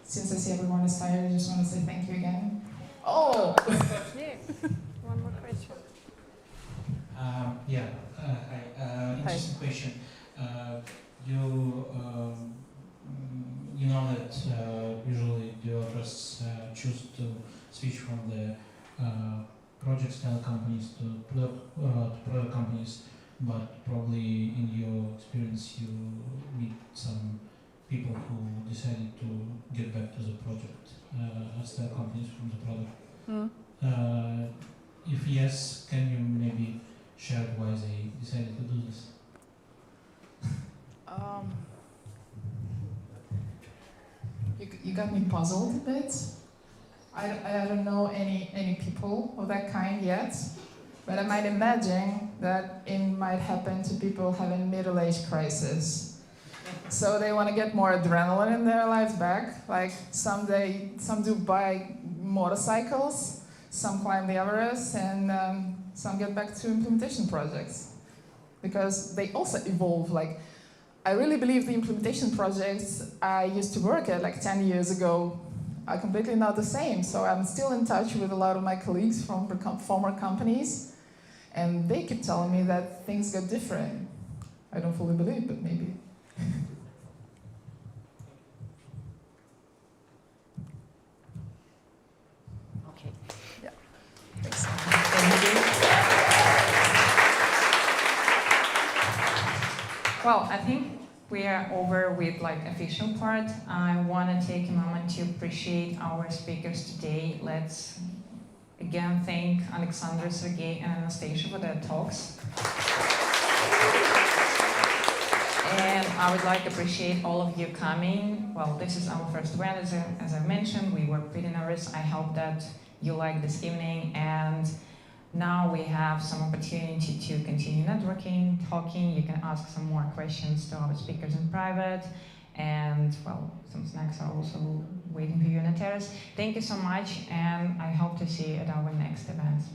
Since I see everyone is tired, I just want to say thank you again. Oh! Yeah. One more question. Interesting question. You know that usually developers choose to switch from the project style companies to product companies, but probably in your experience you meet some people who decided to get back to the project style companies from the product. If yes, can you maybe share why they decided to do this? You got me puzzled a bit. I don't know any people of that kind yet, but I might imagine that it might happen to people having middle-age crisis. So they want to get more adrenaline in their lives back. Like some do buy motorcycles, some climb the Everest, and some get back to implementation projects. Because they also evolve. Like, I really believe the implementation projects I used to work at 10 years ago are completely not the same. So I'm still in touch with a lot of my colleagues from former companies, and they keep telling me that things get different. I don't fully believe, but maybe. Okay. Yeah. Thanks. Well, I think we are over with official part. I want to take a moment to appreciate our speakers today. Let's again thank Alexander, Sergey, and Anastasia for their talks. And I would like to appreciate all of you coming. Well, this is our first event, as I mentioned. We were pretty nervous. I hope that you like this evening. And now we have some opportunity to continue networking, talking. You can ask some more questions to our speakers in private. And, well, some snacks are also waiting for you on the terrace. Thank you so much, and I hope to see you at our next events.